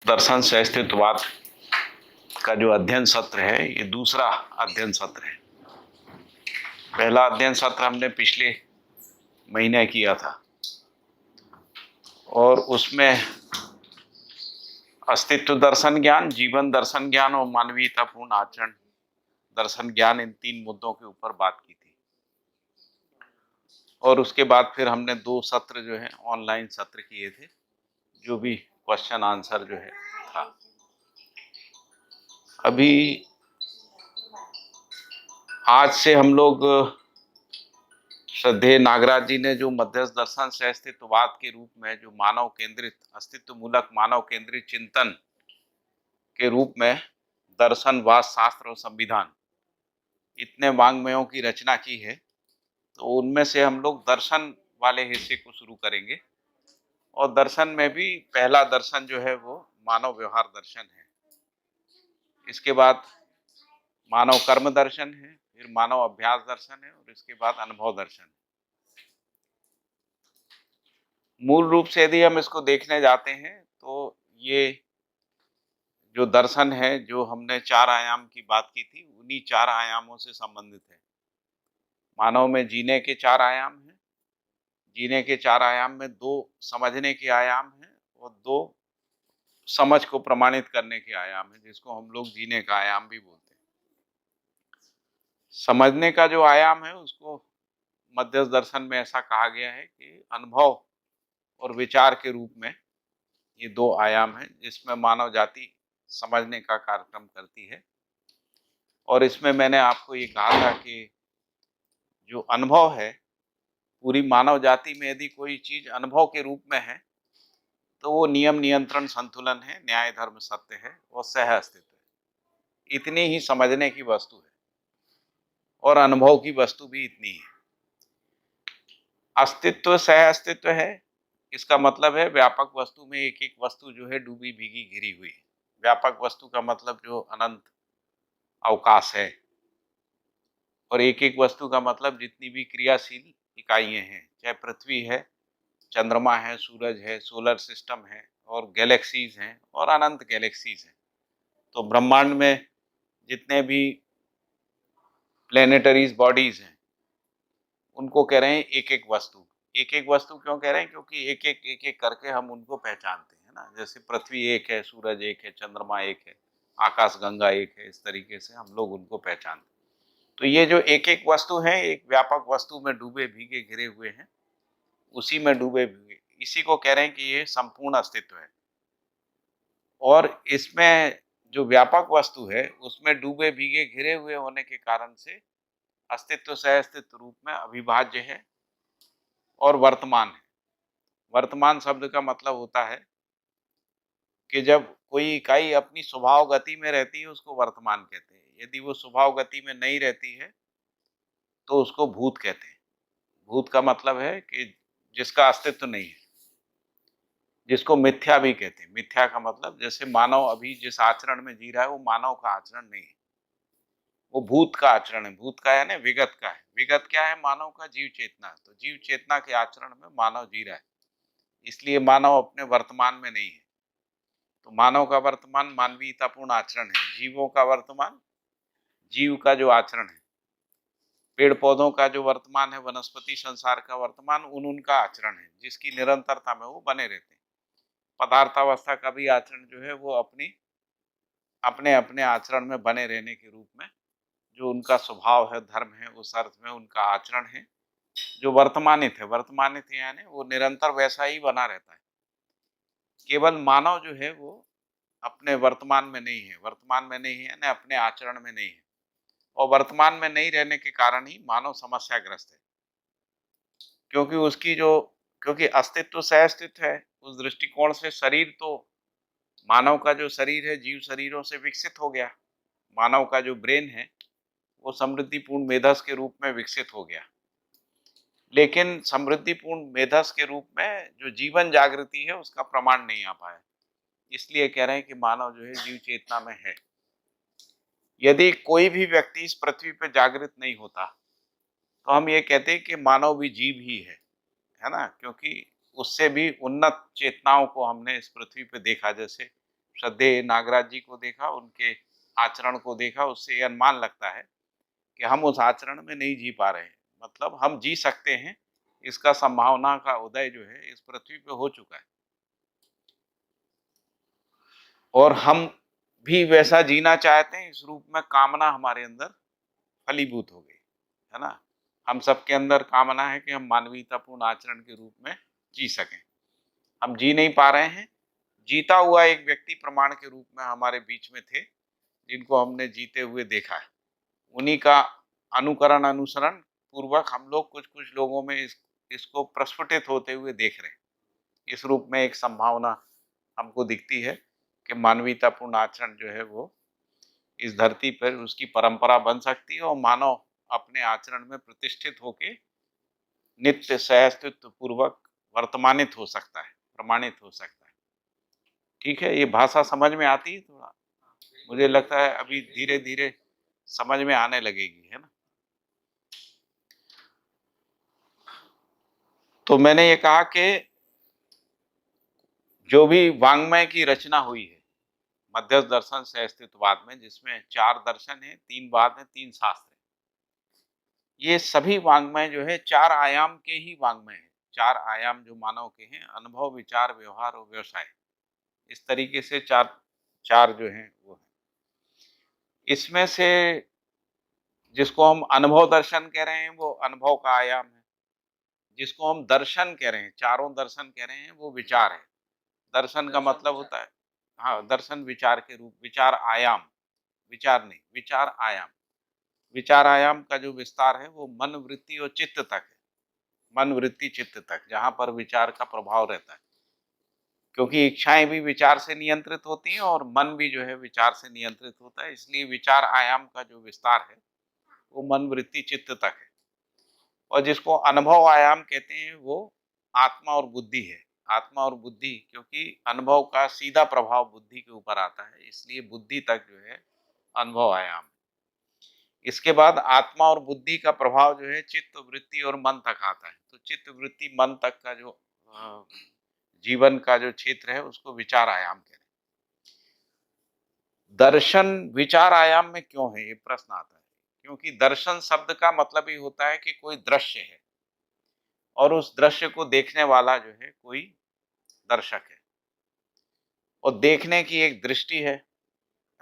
दर्शन से अस्तित्ववाद का जो अध्ययन सत्र है, ये दूसरा अध्ययन सत्र है। पहला अध्ययन सत्र हमने पिछले महीने किया था और उसमें अस्तित्व दर्शन ज्ञान, जीवन दर्शन ज्ञान और मानवीयतापूर्ण आचरण दर्शन ज्ञान, इन 3 मुद्दों के ऊपर बात की थी। और उसके बाद फिर हमने 2 सत्र जो है ऑनलाइन सत्र किए थे, जो भी क्वेश्चन आंसर जो है था। अभी आज से हम लोग श्रद्धेय नागराज जी ने जो मध्यस्थ दर्शन से अस्तित्ववाद के रूप में जो मानव केंद्रित अस्तित्व मूलक मानव केंद्रित चिंतन के रूप में दर्शन, वाद, शास्त्र और संविधान इतने वाङ्मयों की रचना की है, तो उनमें से हम लोग दर्शन वाले हिस्से को शुरू करेंगे। और दर्शन में भी पहला दर्शन जो है वो मानव व्यवहार दर्शन है। इसके बाद मानव कर्म दर्शन है, फिर मानव अभ्यास दर्शन है और इसके बाद अनुभव दर्शन है। मूल रूप से यदि हम इसको देखने जाते हैं तो ये जो दर्शन है, जो हमने 4 आयाम की बात की थी, उन्हीं 4 आयामों से संबंधित है। मानव में जीने के 4 आयाम हैं। जीने के 4 आयाम में 2 समझने के आयाम हैं और 2 समझ को प्रमाणित करने के आयाम हैं, जिसको हम लोग जीने का आयाम भी बोलते हैं। समझने का जो आयाम है उसको मध्यस्थ दर्शन में ऐसा कहा गया है कि अनुभव और विचार के रूप में ये 2 आयाम हैं, जिसमें मानव जाति समझने का कार्यक्रम करती है। और इसमें मैंने आपको ये कहा था कि जो अनुभव है, पूरी मानव जाति में यदि कोई चीज अनुभव के रूप में है तो वो नियम, नियंत्रण, संतुलन है, न्याय, धर्म, सत्य है और सह अस्तित्व है। इतनी ही समझने की वस्तु है और अनुभव की वस्तु भी इतनी है। अस्तित्व सह अस्तित्व है, इसका मतलब है व्यापक वस्तु में एक एक वस्तु जो है डूबी भीगी घिरी हुई है। व्यापक वस्तु का मतलब जो अनंत अवकाश है, और एक एक वस्तु का मतलब जितनी भी क्रियाशील इकाइयां हैं, चाहे पृथ्वी है, चंद्रमा है, सूरज है, सोलर सिस्टम है और गैलेक्सीज हैं और अनंत गैलेक्सीज हैं। तो ब्रह्मांड में जितने भी प्लेनेटरीज बॉडीज हैं उनको कह रहे हैं एक एक वस्तु। एक एक वस्तु क्यों कह रहे हैं? क्योंकि एक एक करके हम उनको पहचानते हैं ना। जैसे पृथ्वी एक है, सूरज एक है, चंद्रमा एक है, आकाश गंगा एक है, इस तरीके से हम लोग उनको पहचानते हैं। तो ये जो एक एक वस्तु है, एक व्यापक वस्तु में डूबे भीगे घिरे हुए हैं, उसी में डूबे भीगे, इसी को कह रहे हैं कि ये संपूर्ण अस्तित्व है। और इसमें जो व्यापक वस्तु है उसमें डूबे भीगे घिरे हुए होने के कारण से अस्तित्व सह अस्तित्व रूप में अविभाज्य है और वर्तमान है। वर्तमान शब्द का मतलब होता है कि जब कोई इकाई अपनी स्वभाव गति में रहती है उसको वर्तमान कहते हैं। यदि वो स्वभाव गति में नहीं रहती है तो उसको भूत कहते हैं। भूत का मतलब है कि जिसका अस्तित्व नहीं है, जिसको मिथ्या भी कहते हैं। मिथ्या का मतलब, जैसे मानव अभी जिस आचरण में जी रहा है वो मानव का आचरण नहीं है, वो भूत का आचरण है। भूत का यानी विगत का है। विगत क्या है? मानव का जीव चेतना। तो जीव चेतना के आचरण में मानव जी रहा है, इसलिए मानव अपने वर्तमान में नहीं है। तो मानव का वर्तमान मानवीयतापूर्ण आचरण है। जीवों का वर्तमान जीव का जो आचरण है, पेड़ पौधों का जो वर्तमान है, वनस्पति संसार का वर्तमान उनका आचरण है, जिसकी निरंतरता में वो बने रहते हैं। पदार्थावस्था का भी आचरण जो है वो अपने अपने आचरण में बने रहने के रूप में जो उनका स्वभाव है, धर्म है, उस अर्थ में उनका आचरण है जो वर्तमानित है। वर्तमानित यानी वो निरंतर वैसा ही बना रहता है। केवल मानव जो है वो अपने वर्तमान में नहीं है। वर्तमान में नहीं है यानी अपने आचरण में नहीं है, और वर्तमान में नहीं रहने के कारण ही मानव समस्याग्रस्त है। क्योंकि अस्तित्व सह अस्तित्व है, उस दृष्टिकोण से शरीर तो मानव का जो शरीर है जीव शरीरों से विकसित हो गया। मानव का जो ब्रेन है वो समृद्धिपूर्ण मेधस के रूप में विकसित हो गया, लेकिन समृद्धिपूर्ण मेधस के रूप में जो जीवन जागृति है उसका प्रमाण नहीं आ पाया। इसलिए कह रहे हैं कि मानव जो है जीव चेतना में है। यदि कोई भी व्यक्ति इस पृथ्वी पर जागृत नहीं होता तो हम ये कहते हैं कि मानव भी जीव ही है ना। क्योंकि उससे भी उन्नत चेतनाओं को हमने इस पृथ्वी पे देखा, जैसे श्रद्धेय नागराज जी को देखा, उनके आचरण को देखा, उससे ये अनुमान लगता है कि हम उस आचरण में नहीं जी पा रहे हैं। मतलब हम जी सकते हैं, इसका संभावना का उदय जो है इस पृथ्वी पे हो चुका है। और हम भी वैसा जीना चाहते हैं, इस रूप में कामना हमारे अंदर फलीभूत हो गई, है ना? हम सबके अंदर कामना है कि हम मानवीयतापूर्ण आचरण के रूप में जी सकें। हम जी नहीं पा रहे हैं। जीता हुआ एक व्यक्ति प्रमाण के रूप में हमारे बीच में थे, जिनको हमने जीते हुए देखा है। उन्हीं का अनुकरण, अनुसरण पूर्वक हम लोग कुछ-कुछ लोगों में इसको प्रस्फुटित होते हुए देख रहे हैं। इस रूप में एक संभावना हमको दिखती है कि मानवीयतापूर्ण आचरण जो है वो इस धरती पर उसकी परंपरा बन सकती है और मानव अपने आचरण में प्रतिष्ठित होके नित्य सहअस्तित्व पूर्वक वर्तमानित हो सकता है, प्रमाणित हो सकता है। ठीक है, ये भाषा समझ में आती है थोड़ा? मुझे लगता है अभी धीरे-धीरे समझ में आने लगेगी, है ना? तो मैंने ये कहा कि जो भी वाङ्मय की रचना हुई है, मध्यस्थ दर्शन से अस्तित्ववाद में, जिसमें 4 दर्शन हैं, 3 वाद हैं, 3 शास्त्र हैं। ये सभी वाङ्मय जो है 4 आयाम के ही वाङ्मय हैं। 4 आयाम जो मानव के हैं, अनुभव, विचार, व्यवहार और व्यवसाय। इस तरीके से 4 जो हैं वो हैं। इसमें से जिसको हम अनुभव दर्शन कह रहे हैं, वो अनुभव का आयाम है। जिसको हम दर्शन कह रहे हैं, चारों दर्शन कह रहे हैं, वो विचार है। दर्शन का मतलब होता है, हाँ, दर्शन विचार के रूप, विचार आयाम, विचार नहीं, विचार आयाम। विचार आयाम का जो विस्तार है वो मन, वृत्ति और चित्त तक है। मन, वृत्ति, चित्त तक, जहाँ पर विचार का प्रभाव रहता है। क्योंकि इच्छाएं भी विचार से नियंत्रित होती हैं और मन भी जो है विचार से नियंत्रित होता है, इसलिए विचार आयाम का जो विस्तार है वो मन, वृत्ति, चित्त तक है। और जिसको अनुभव आयाम कहते हैं वो आत्मा और बुद्धि है। आत्मा और बुद्धि, क्योंकि अनुभव का सीधा प्रभाव बुद्धि के ऊपर आता है, इसलिए बुद्धि तक जो है अनुभव आयाम। इसके बाद आत्मा और बुद्धि का प्रभाव जो है चित्त, वृत्ति और मन तक आता है। तो चित्त, वृत्ति, मन तक का जो जीवन का जो क्षेत्र है उसको विचार आयाम कहते हैं। दर्शन विचार आयाम में क्यों है, ये प्रश्न आता है। क्योंकि दर्शन शब्द का मतलब ही होता है कि कोई दृश्य है और उस दृश्य को देखने वाला जो है कोई दर्शक है। और देखने की एक दृष्टि है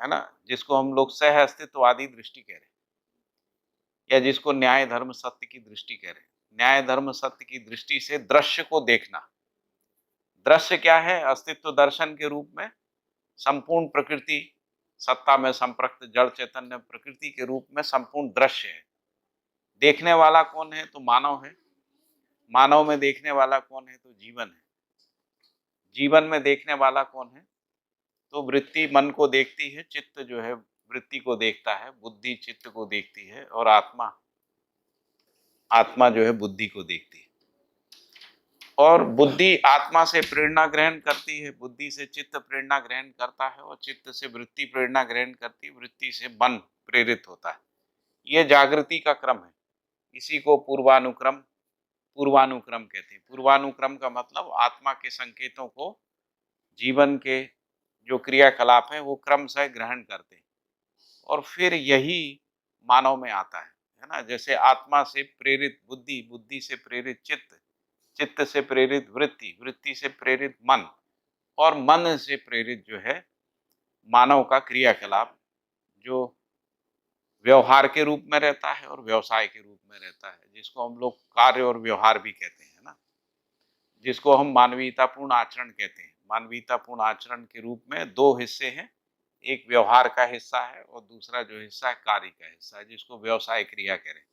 ना, जिसको हम लोग सह अस्तित्ववादी दृष्टि कह रहे हैं, या जिसको न्याय धर्म सत्य की दृष्टि कह रहे हैं। न्याय धर्म सत्य की दृष्टि से दृश्य को देखना। दृश्य क्या है? अस्तित्व दर्शन के रूप में संपूर्ण प्रकृति, सत्ता में संप्रक्त जड़ चैतन्य प्रकृति के रूप में संपूर्ण दृश्य है। देखने वाला कौन है? तो मानव है। मानव में देखने वाला कौन है? तो जीवन है। जीवन में देखने वाला कौन है? तो वृत्ति मन को देखती है, चित्त जो है वृत्ति को देखता है, बुद्धि चित्त को देखती है और आत्मा, आत्मा जो है बुद्धि को देखती है। और बुद्धि आत्मा से प्रेरणा ग्रहण करती है, बुद्धि से चित्त प्रेरणा ग्रहण करता है और चित्त से वृत्ति प्रेरणा ग्रहण करती है, वृत्ति से मन प्रेरित होता है। यह जागृति का क्रम है। इसी को पूर्वानुक्रम, पूर्वानुक्रम कहते हैं। पूर्वानुक्रम का मतलब आत्मा के संकेतों को जीवन के जो क्रियाकलाप है वो क्रम से ग्रहण करते हैं और फिर यही मानव में आता है ना। जैसे आत्मा से प्रेरित बुद्धि, बुद्धि से प्रेरित चित्त, चित्त से प्रेरित वृत्ति, वृत्ति से प्रेरित मन और मन से प्रेरित जो है मानव का क्रियाकलाप, जो व्यवहार के रूप में रहता है और व्यवसाय के रूप में रहता है, जिसको हम लोग कार्य और व्यवहार भी कहते हैं ना, जिसको हम मानवीयतापूर्ण आचरण कहते हैं। मानवीयतापूर्ण आचरण के रूप में 2 हिस्से हैं, एक व्यवहार का हिस्सा है और दूसरा जो हिस्सा है कार्य का हिस्सा है, जिसको व्यवसाय क्रिया कह रहे हैं।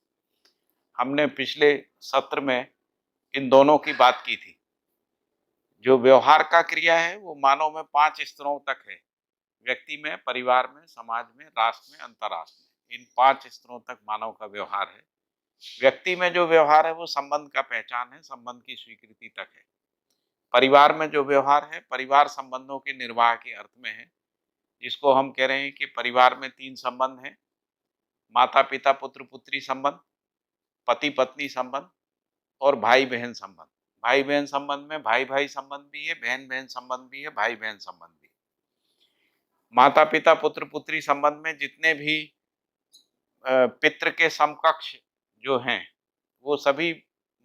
हमने पिछले सत्र में इन दोनों की बात की थी। जो व्यवहार का क्रिया है वो मानव में 5 स्तरों तक है। व्यक्ति में, परिवार में, समाज में, राष्ट्र में, अंतर्राष्ट्र में। इन 5 स्तरों तक मानव का व्यवहार है। व्यक्ति में जो व्यवहार है वो संबंध का पहचान है, संबंध की स्वीकृति तक है। परिवार में जो व्यवहार है परिवार संबंधों के निर्वाह के अर्थ में है, जिसको हम कह रहे हैं कि परिवार में 3 संबंध हैं, माता पिता पुत्र पुत्री संबंध, पति पत्नी संबंध और भाई बहन संबंध। भाई बहन संबंध में भाई भाई संबंध भी है, बहन बहन संबंध भी है, भाई बहन संबंध भी है। माता पिता पुत्र पुत्री संबंध में जितने भी पितृ के समकक्ष जो हैं, वो सभी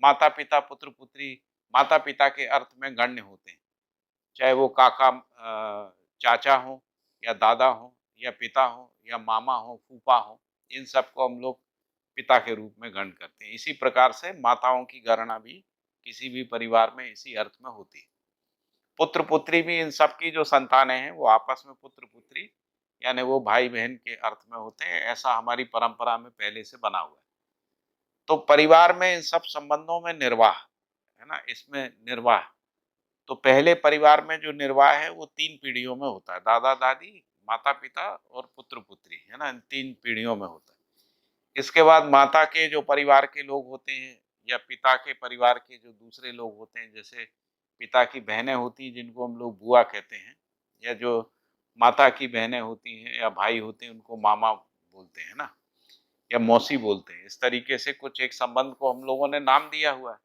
माता पिता पुत्र पुत्री माता पिता के अर्थ में गण्य होते हैं। चाहे वो काका चाचा हो या दादा हो या पिता हो या मामा हो, फूफा हो, इन सबको हम लोग पिता के रूप में गण्य करते हैं। इसी प्रकार से माताओं की गणना भी किसी भी परिवार में इसी अर्थ में होती है। पुत्र पुत्री भी इन सब की जो संतानें हैं वो आपस में पुत्र पुत्री यानी वो भाई बहन के अर्थ में होते हैं, ऐसा हमारी परंपरा में पहले से बना हुआ है। तो परिवार में इन सब संबंधों में निर्वाह है ना, इसमें निर्वाह तो पहले परिवार में जो निर्वाह है वो 3 पीढ़ियों में होता है, दादा दादी, माता पिता और पुत्र पुत्री, है ना, इन 3 पीढ़ियों में होता है। इसके बाद माता के जो परिवार के लोग होते हैं या पिता के परिवार के जो दूसरे लोग होते हैं, जैसे पिता की बहनें होती हैं जिनको हम लोग बुआ कहते हैं, या जो माता की बहनें होती हैं या भाई होते हैं उनको मामा बोलते हैं ना, या मौसी बोलते हैं। इस तरीके से कुछ एक संबंध को हम लोगों ने नाम दिया हुआ है।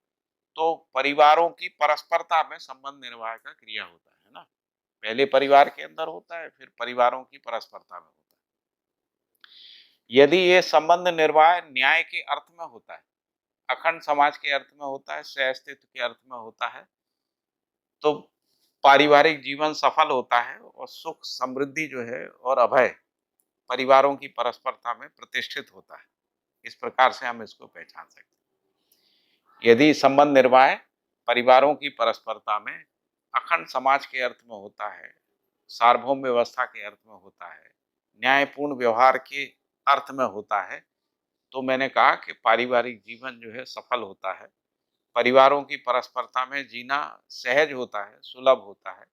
तो परिवारों की परस्परता में संबंध निर्वाह का क्रिया होता है ना। पहले परिवार के अंदर होता है, फिर परिवारों की परस्परता में होता है। यदि ये संबंध निर्वाह न्याय के अर्थ में होता है, अखंड समाज के अर्थ में होता है, सहअस्तित्व के अर्थ में होता है, तो पारिवारिक जीवन सफल होता है और सुख समृद्धि जो है और अभय परिवारों की परस्परता में प्रतिष्ठित होता है। इस प्रकार से हम इसको पहचान सकते हैं। यदि संबंध निर्वाह परिवारों की परस्परता में अखंड समाज के अर्थ में होता है, सार्वभौम व्यवस्था के अर्थ में होता है, न्यायपूर्ण व्यवहार के अर्थ में होता है, तो मैंने कहा कि पारिवारिक जीवन जो है सफल होता है, परिवारों की परस्परता में जीना सहज होता है, सुलभ होता है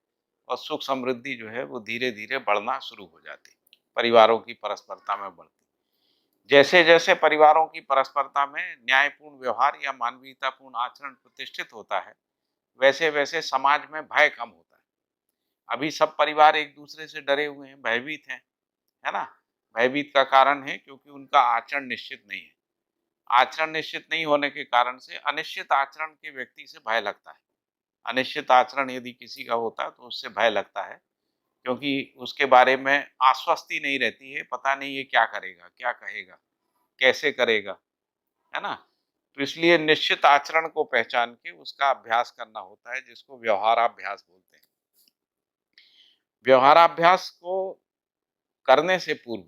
और सुख समृद्धि जो है वो धीरे-धीरे बढ़ना शुरू हो जाती है, परिवारों की परस्परता में बढ़ती। जैसे-जैसे परिवारों की परस्परता में न्यायपूर्ण व्यवहार या मानवीयतापूर्ण आचरण प्रतिष्ठित होता है, वैसे-वैसे समाज में भय कम होता है। अभी सब परिवार एक-दूसरे से डरे हुए हैं, भयभीत हैं, है ना? भयभीत का कारण है क्योंकि उनका आचरण निश्चित नहीं है। आचरण निश्चित नहीं होने के कारण से अनिश्चित आचरण के व्यक्ति से भय लगता है। अनिश्चित आचरण यदि किसी का होता है तो उससे भय लगता है, क्योंकि उसके बारे में आश्वस्ति नहीं रहती है, पता नहीं ये क्या करेगा, क्या कहेगा, कैसे करेगा, है ना? तो इसलिए निश्चित आचरण को पहचान के उसका अभ्यास करना होता है, जिसको व्यवहाराभ्यास बोलते हैं। व्यवहाराभ्यास को करने से पूर्व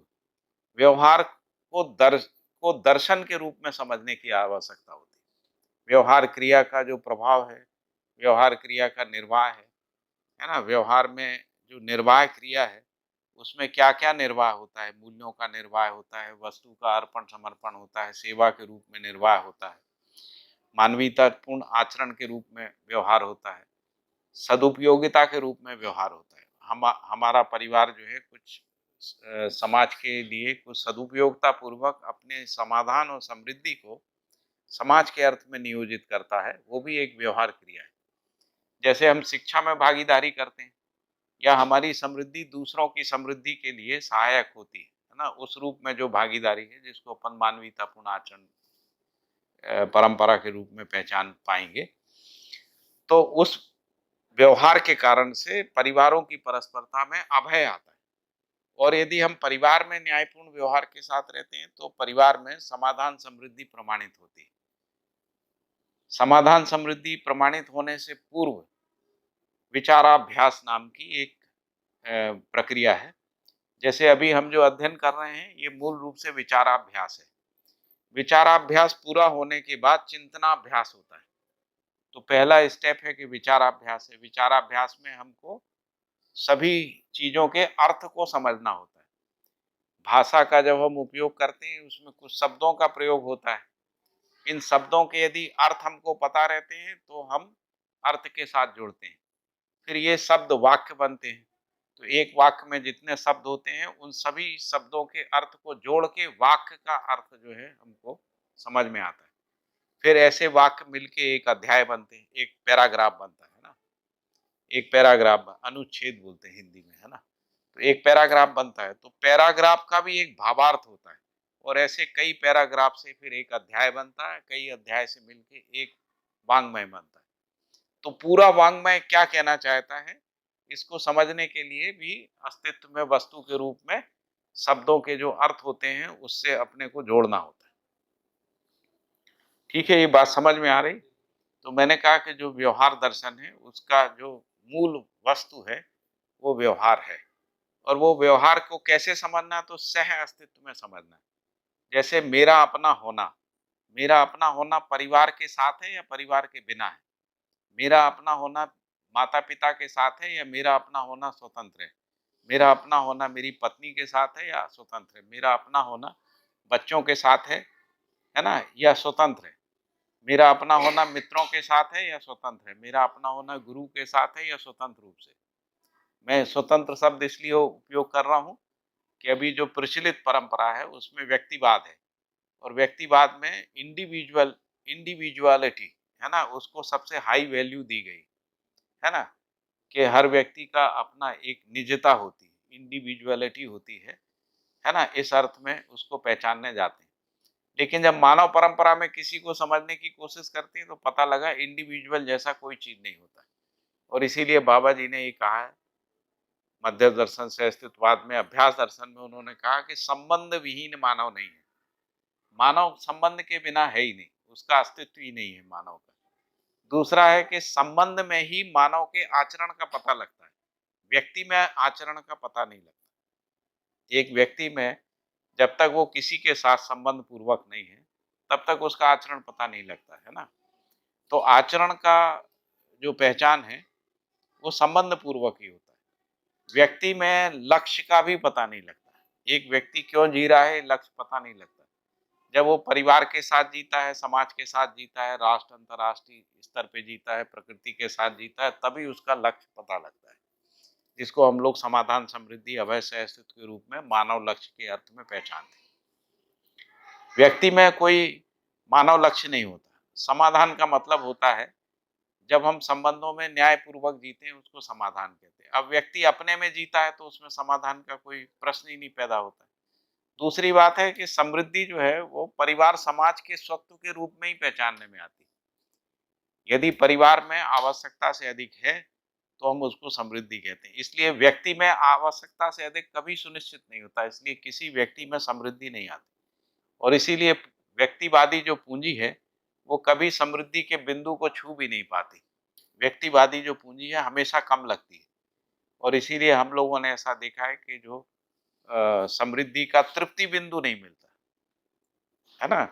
व्यवहार को दर्शन के रूप में समझने की आवश्यकता होती है। व्यवहार क्रिया का जो प्रभाव है, व्यवहार क्रिया का निर्वाह है ना? व्यवहार में जो निर्वाह क्रिया है, उसमें क्या-क्या निर्वाह होता है? मूल्यों का निर्वाह होता है, वस्तु का अर्पण-समर्पण होता है, सेवा के रूप में निर्वाह होता है, मानवीयतापूर्ण आचरण के रूप में व्यवहार होता है, सदुपयोगिता के रूप में व्यवहार होता है। हमारा परिवार जो है कुछ समाज के लिए कुछ सदुपयोगिता पूर्वक अपने समाधान और समृद्धि को समाज के अर्थ में नियोजित करता है, वो भी एक व्यवहार क्रिया है। जैसे हम शिक्षा में भागीदारी करते हैं या हमारी समृद्धि दूसरों की समृद्धि के लिए सहायक होती है ना? उस रूप में जो भागीदारी है जिसको अपन मानवीयतापूर्ण आचरण परंपरा के रूप में पहचान पाएंगे, तो उस व्यवहार के कारण से परिवारों की परस्परता में अभय आता है। और यदि हम परिवार में न्यायपूर्ण व्यवहार के साथ रहते हैं तो परिवार में समाधान समृद्धि प्रमाणित होती है। समाधान समृद्धि प्रमाणित होने से पूर्व विचाराभ्यास नाम की एक प्रक्रिया है। जैसे अभी हम जो अध्ययन कर रहे हैं ये मूल रूप से विचाराभ्यास है। विचाराभ्यास पूरा होने के बाद चिंतनाभ्यास होता है। तो पहला स्टेप है कि विचाराभ्यास है। विचाराभ्यास में हमको सभी चीजों के अर्थ को समझना होता है। भाषा का जब हम उपयोग करते हैं उसमें कुछ शब्दों का प्रयोग होता है। इन शब्दों के यदि अर्थ हमको पता रहते हैं तो हम अर्थ के साथ जुड़ते हैं, फिर ये शब्द वाक्य बनते हैं। तो एक वाक्य में जितने शब्द होते हैं उन सभी शब्दों के अर्थ को जोड़ के वाक्य का अर्थ जो है हमको समझ में आता है। फिर ऐसे वाक्य मिलके एक अध्याय बनते हैं, एक पैराग्राफ बनता है ना। एक पैराग्राफ अनुच्छेद बोलते हैं हिंदी में, है ना। तो एक पैराग्राफ बनता है, तो पैराग्राफ का भी एक भावार्थ होता है और ऐसे कई पैराग्राफ से फिर एक अध्याय बनता है, कई अध्याय से मिलके एक वाङ्मय बनता है। तो पूरा वाङ्मय क्या कहना चाहता है, इसको समझने के लिए भी अस्तित्व में वस्तु के रूप में शब्दों के जो अर्थ होते हैं उससे अपने को जोड़ना होता है। ठीक है, ये बात समझ में आ रही? तो मैंने कहा कि जो व्यवहार दर्शन है उसका जो मूल वस्तु है वो व्यवहार है, और वो व्यवहार को कैसे समझना, तो सह अस्तित्व में समझना है। जैसे मेरा अपना होना परिवार के साथ है या परिवार के बिना है? मेरा अपना होना माता-पिता के साथ है या मेरा अपना होना स्वतंत्र है? मेरा अपना होना मेरी पत्नी के साथ है या स्वतंत्र है? मेरा अपना होना बच्चों के साथ है ना? या स्वतंत्र है? मेरा अपना होना मित्रों के साथ है या स्वतंत्र है? मेरा अपना होना गुरु के साथ है या स्वतंत्र रूप से? मैं स्वतंत्र शब्द इसलिए उपयोग कर रहा हूँ कि अभी जो प्रचलित परंपरा है उसमें व्यक्तिवाद है, और व्यक्तिवाद में इंडिविजुअलिटी है ना, उसको सबसे हाई वैल्यू दी गई है ना, कि हर व्यक्ति का अपना एक निजता होती है, इंडिविजुअलिटी होती है ना, इस अर्थ में उसको पहचानने जाते हैं। लेकिन जब मानव परंपरा में किसी को समझने की कोशिश करते हैं तो पता लगा इंडिविजुअल जैसा कोई चीज नहीं होता है। और इसीलिए बाबा जी ने ये कहा है, मध्य दर्शन से अस्तित्ववाद में, अभ्यास दर्शन में उन्होंने कहा कि संबंध विहीन मानव नहीं है। मानव संबंध के बिना है ही नहीं, उसका अस्तित्व ही नहीं है मानव का। दूसरा है कि संबंध में ही मानव के आचरण का पता लगता है, व्यक्ति में आचरण का पता नहीं लगता। एक व्यक्ति में जब तक वो किसी के साथ संबंध पूर्वक नहीं है तब तक उसका आचरण पता नहीं लगता है ना। तो आचरण का जो पहचान है वो संबंध पूर्वक ही होता है। व्यक्ति में लक्ष्य का भी पता नहीं लगता है, एक व्यक्ति क्यों जी रहा है लक्ष्य पता नहीं लगता। जब वो परिवार के साथ जीता है, समाज के साथ जीता है, राष्ट्र अंतर्राष्ट्रीय स्तर पे जीता है, प्रकृति के साथ जीता है, तभी उसका लक्ष्य पता लगता है, जिसको हम लोग समाधान, समृद्धि, अभय, सह अस्तित्व के रूप में मानव लक्ष्य के अर्थ में पहचानते हैं। व्यक्ति में कोई मानव लक्ष्य नहीं होता। समाधान का मतलब होता है जब हम संबंधों में न्यायपूर्वक जीते हैं उसको समाधान कहते हैं। अब व्यक्ति अपने में जीता है तो उसमें समाधान का कोई प्रश्न ही नहीं पैदा होता है। दूसरी बात है कि समृद्धि जो है वो परिवार समाज के स्वत्व के रूप में ही पहचानने में आती है। यदि परिवार में आवश्यकता से अधिक है तो हम उसको समृद्धि कहते हैं। इसलिए व्यक्ति में आवश्यकता से अधिक कभी सुनिश्चित नहीं होता, इसलिए किसी व्यक्ति में समृद्धि नहीं आती। और इसीलिए व्यक्तिवादी जो पूंजी है वो कभी समृद्धि के बिंदु को छू भी नहीं पाती। व्यक्तिवादी जो पूंजी है हमेशा कम लगती है, और इसीलिए हम लोगों ने ऐसा देखा है कि जो समृद्धि का तृप्ति बिंदु नहीं मिलता है ना।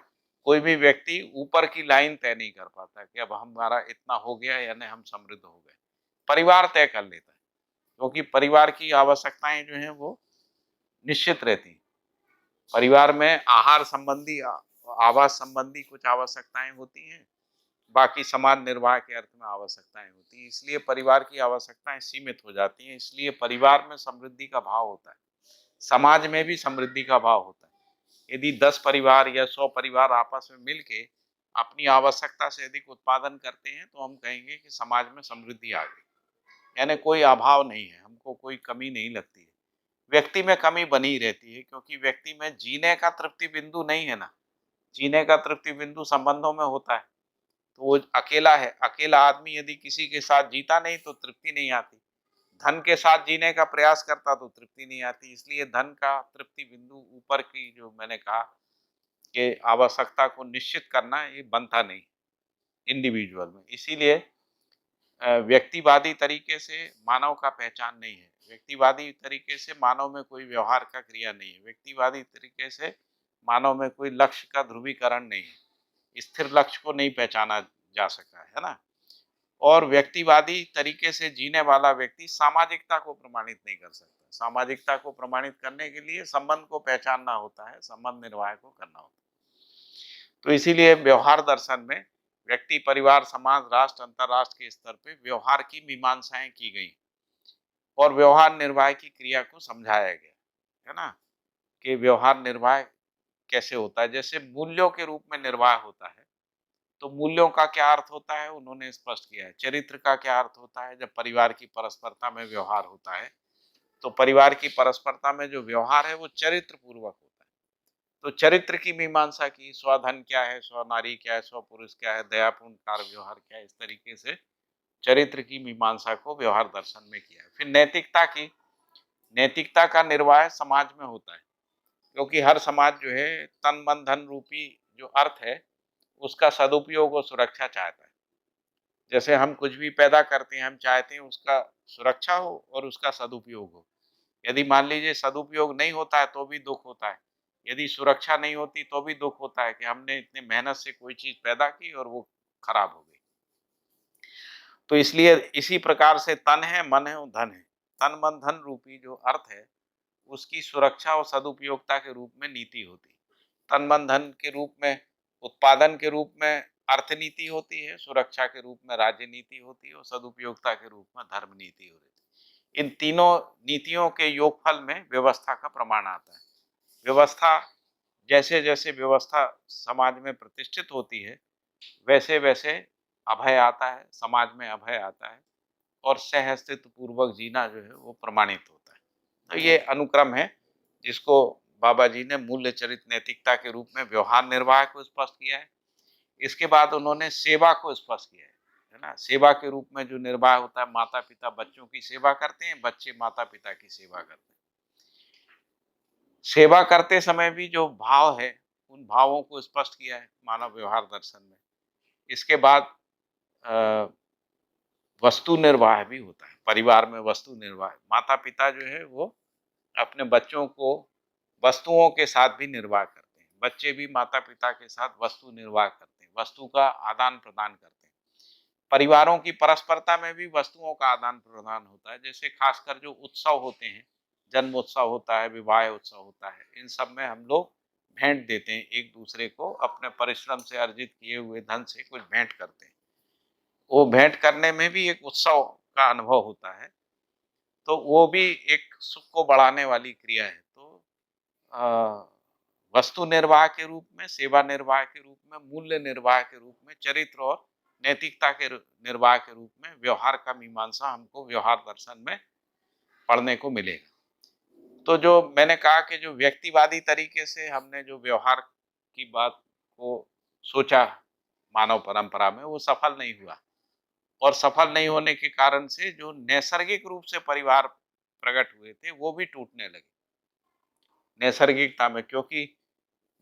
कोई भी व्यक्ति ऊपर की लाइन तय नहीं कर पाता कि अब हमारा इतना हो गया यानी हम समृद्ध हो गए। परिवार तय कर लेता है, क्योंकि परिवार की आवश्यकताएं जो हैं वो निश्चित रहती हैं। परिवार में आहार संबंधी, आवास संबंधी कुछ आवश्यकताएं होती हैं, बाकी समाज निर्वाह के अर्थ में आवश्यकताएं होती हैं। इसलिए परिवार की आवश्यकताएं सीमित हो जाती हैं, इसलिए परिवार में समृद्धि का भाव होता है, समाज में भी समृद्धि का भाव होता है। यदि 10 परिवार या 100 परिवार आपस में मिलके अपनी आवश्यकता से अधिक उत्पादन करते हैं तो हम कहेंगे कि समाज में समृद्धि आ गई, यानी कोई अभाव नहीं है, हमको कोई कमी नहीं लगती है। व्यक्ति में कमी बनी रहती है, क्योंकि व्यक्ति में जीने का तृप्ति बिंदु नहीं है ना। जीने का तृप्ति बिंदु संबंधों में होता है, तो वो अकेला है। अकेला आदमी यदि किसी के साथ जीता नहीं तो तृप्ति नहीं आती। धन के साथ जीने का प्रयास करता तो तृप्ति नहीं आती। इसलिए धन का तृप्ति बिंदु ऊपर की जो मैंने कहा कि आवश्यकता को निश्चित करना, ये बनता नहीं इंडिविजुअल में। इसीलिए व्यक्तिवादी तरीके से मानव का पहचान नहीं है, व्यक्तिवादी तरीके से मानव में कोई व्यवहार का क्रिया नहीं है, व्यक्तिवादी तरीके से मानव में कोई लक्ष्य का ध्रुवीकरण नहीं है, स्थिर लक्ष्य को नहीं पहचाना जा सका है ना। और व्यक्तिवादी तरीके से जीने वाला व्यक्ति सामाजिकता को प्रमाणित नहीं कर सकता। सामाजिकता को प्रमाणित करने के लिए संबंध को पहचानना होता है, संबंध निर्वाह को करना होता है। तो इसीलिए व्यवहार दर्शन में व्यक्ति, परिवार, समाज, राष्ट्र, अंतरराष्ट्र के स्तर पे व्यवहार की मीमांसाएं की गई और व्यवहार निर्वाह की क्रिया को समझाया गया है ना, कि व्यवहार निर्वाह कैसे होता है। जैसे मूल्यों के रूप में निर्वाह होता है, तो मूल्यों का क्या अर्थ होता है उन्होंने स्पष्ट किया है। चरित्र का क्या अर्थ होता है, जब परिवार की परस्परता में व्यवहार होता है, तो परिवार की परस्परता में जो व्यवहार है वो चरित्र पूर्वक होता है। तो चरित्र की मीमांसा की, स्वधन क्या है, स्व नारी क्या है, स्व पुरुष क्या है, दयापूर्ण कार्य व्यवहार क्या है, इस तरीके से चरित्र की मीमांसा को व्यवहार दर्शन में किया है। फिर नैतिकता का निर्वाह समाज में होता है, क्योंकि हर समाज जो है तन मन धन रूपी जो अर्थ है उसका सदुपयोग और सुरक्षा चाहता है। जैसे हम कुछ भी पैदा करते हैं, हम चाहते हैं उसका सुरक्षा हो और उसका सदुपयोग हो। यदि मान लीजिए सदुपयोग नहीं होता है तो भी दुख होता है, यदि सुरक्षा नहीं होती तो भी दुख होता है कि हमने इतने मेहनत से कोई चीज पैदा की और वो खराब हो गई। तो इसलिए इसी प्रकार से तन है, मन है और धन है, तन मन धन रूपी जो अर्थ है उसकी सुरक्षा और सदुपयोगता के रूप में नीति होती है। तन मन धन के रूप में, उत्पादन के रूप में अर्थ नीति होती है, सुरक्षा के रूप में राज्य नीति होती है और सदुपयोगता के रूप में धर्म नीति होती है। इन तीनों नीतियों के योगफल में व्यवस्था का प्रमाण आता है। व्यवस्था, जैसे जैसे व्यवस्था समाज में प्रतिष्ठित होती है वैसे वैसे अभय आता है, समाज में अभय आता है और सह अस्तित्व पूर्वक जीना जो है वो प्रमाणित होता है। तो ये अनुक्रम है जिसको बाबा जी ने मूल्य चरित नैतिकता के रूप में व्यवहार निर्वाह को स्पष्ट किया है। इसके बाद उन्होंने सेवा को स्पष्ट किया है ना। सेवा के रूप में जो निर्वाह होता है, माता पिता बच्चों की सेवा करते हैं, बच्चे माता पिता की सेवा करते हैं। सेवा करते समय भी जो भाव है उन भावों को स्पष्ट किया है मानव व्यवहार दर्शन में। इसके बाद वस्तु निर्वाह भी होता है, परिवार में वस्तु निर्वाह। माता पिता जो है वो अपने बच्चों को वस्तुओं के साथ भी निर्वाह करते हैं, बच्चे भी माता पिता के साथ वस्तु निर्वाह करते हैं, वस्तु का आदान प्रदान करते हैं। परिवारों की परस्परता में भी वस्तुओं का आदान प्रदान होता है। जैसे खासकर जो उत्सव होते हैं, जन्म उत्सव होता है, विवाह उत्सव होता है, इन सब में हम लोग भेंट देते हैं एक दूसरे को, अपने परिश्रम से अर्जित किए हुए धन से कुछ भेंट करते हैं। वो भेंट करने में भी एक उत्सव का अनुभव होता है, तो वो भी एक सुख को बढ़ाने वाली क्रिया है। तो वस्तु निर्वाह के रूप में, सेवा निर्वाह के रूप में, मूल्य निर्वाह के रूप में, चरित्र और नैतिकता के निर्वाह के रूप में व्यवहार का मीमांसा हमको व्यवहार दर्शन में पढ़ने को मिलेगा। तो जो मैंने कहा कि जो व्यक्तिवादी तरीके से हमने जो व्यवहार की बात को सोचा मानव परंपरा में, वो सफल नहीं हुआ और सफल नहीं होने के कारण से जो नैसर्गिक रूप से परिवार प्रकट हुए थे वो भी टूटने लगे नैसर्गिकता में। क्योंकि